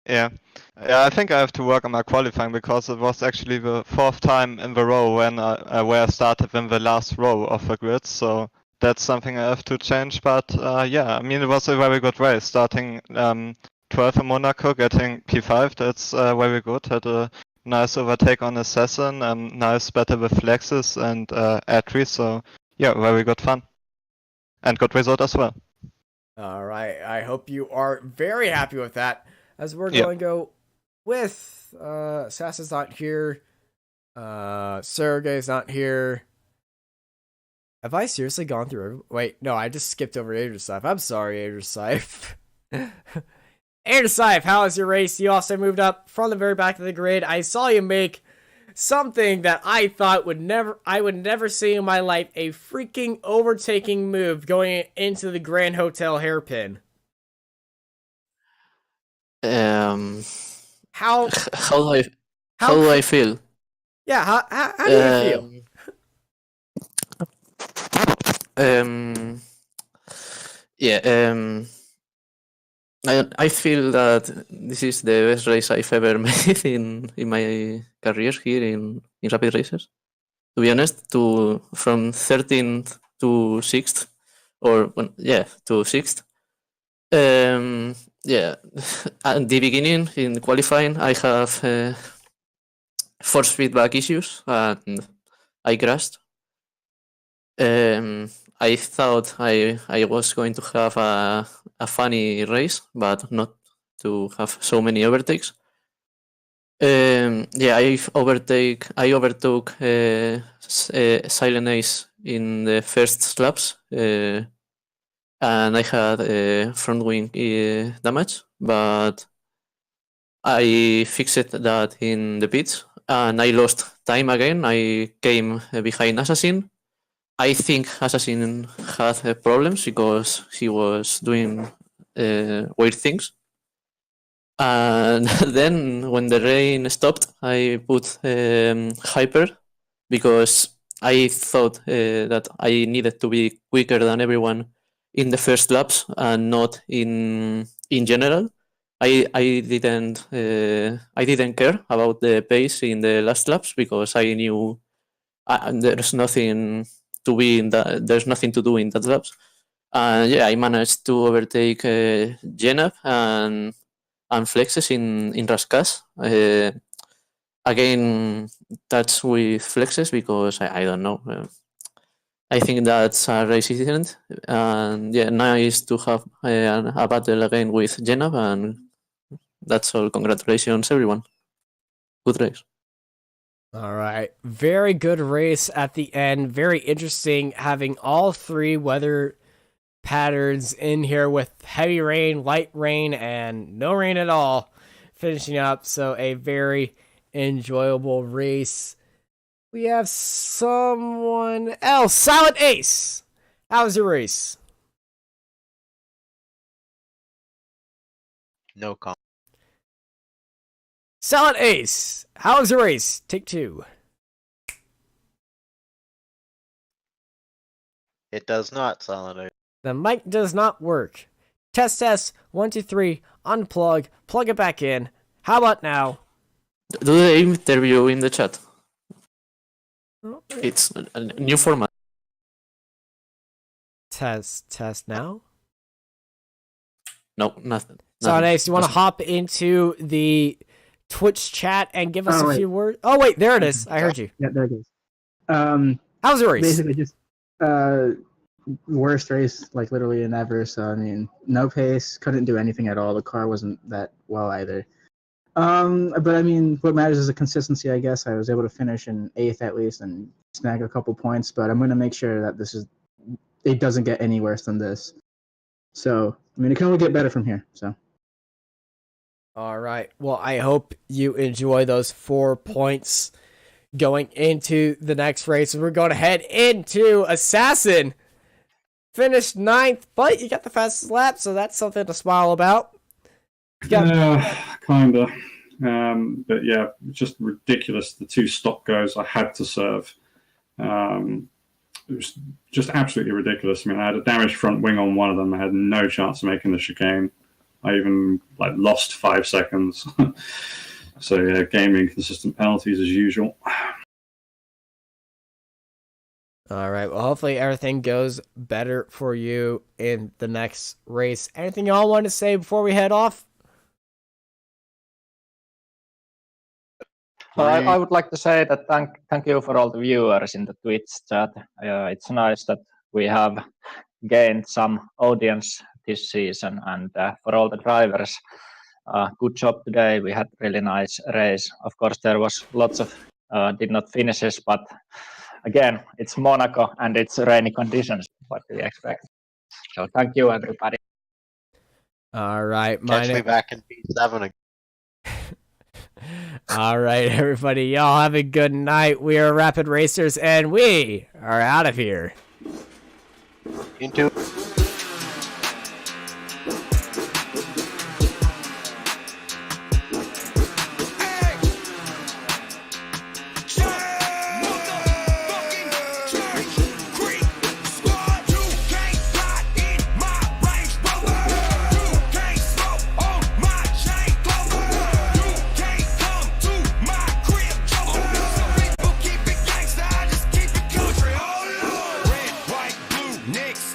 Yeah. I think I have to work on my qualifying because it was actually the fourth time in the row when where I started in the last row of the grid, so that's something I have to change. But yeah, I mean it was a very good race. Starting 12th in Monaco, getting P5, that's very good. Had a nice overtake on Assassin, nice battle with Flexus and Atri, so yeah, very good fun. And good result as well. All right. I hope you are very happy with that. As we're Yeah. going to go with Assassin's not here. Sergey's not here. Have I seriously gone through? Wait, no, I just skipped over Adersaif. I'm sorry, Adersaif. Adersaif, how was your race? You also moved up from the very back of the grid. I saw you make something that I thought I would never see in my life, a freaking overtaking move going into the Grand Hotel hairpin. Um, How how do I feel? Yeah, how do you feel? Yeah, I feel that this is the best race I've ever made in my career here in Rapid Races. To be honest, from 13th to 6th, to 6th. Yeah, at the beginning in qualifying, I have force feedback issues and I crashed. I thought I was going to have a funny race, but not to have so many overtakes. Yeah, I overtook Silent Ace in the first laps, and I had front wing damage, but I fixed that in the pits, and I lost time again. I came behind Assassin. I think Assassin had problems because he was doing weird things. And then when the rain stopped, I put Hyper because I thought that I needed to be quicker than everyone in the first laps and not in general. I didn't care about the pace in the last laps because I knew there's nothing to be in that. There's nothing to do in that laps. And yeah, I managed to overtake Jenab and Flexes in Raskas. Again, that's with Flexes because I don't know. I think that's a race incident. And yeah, nice to have a battle again with Jenab. And that's all. Congratulations, everyone. Good race. All right. Very good race at the end. Very interesting having all three, whether patterns in here with heavy rain, light rain, and no rain at all finishing up. So a very enjoyable race. We have someone else. Silent Ace, how was your race? No comment. Silent Ace, how was your race? Take 2. It does not, Silent. The mic does not work. Test. 1, 2, 3. Unplug. Plug it back in. How about now? Do the interview in the chat. It's a new format. Test now. No, nothing. Silent Ace, you want to hop into the Twitch chat and give us a few words? Oh, wait, there it is. I heard you. Yeah, there it is. How's the race? Basically, just worst race, like literally in ever. So I mean, no pace, couldn't do anything at all. The car wasn't that well either. But I mean, what matters is the consistency, I guess. I was able to finish in 8th at least and snag a couple points. But I'm gonna make sure that it doesn't get any worse than this. So I mean, it can only get better from here. So. All right. Well, I hope you enjoy those 4 points going into the next race. We're going to head into Assassin. Finished 9th, but you got the fastest lap, so that's something to smile about. Kinda. But yeah, just ridiculous. The 2 stop goes I had to serve. It was just absolutely ridiculous. I mean, I had a damaged front wing on one of them. I had no chance of making the chicane. I even lost 5 seconds. So yeah, game inconsistent penalties as usual. All right. Well, hopefully everything goes better for you in the next race. Anything y'all want to say before we head off? I would like to say that thank you for all the viewers in the Twitch chat. It's nice that we have gained some audience this season, and for all the drivers, good job today. We had really nice race. Of course, there was lots of did not finishes, but again, it's Monaco and it's rainy conditions. What do we expect? So thank you, everybody. All right. Catch me back in P7 again. All right, everybody. Y'all have a good night. We are Rapid Racers, and we are out of here. Into. Next.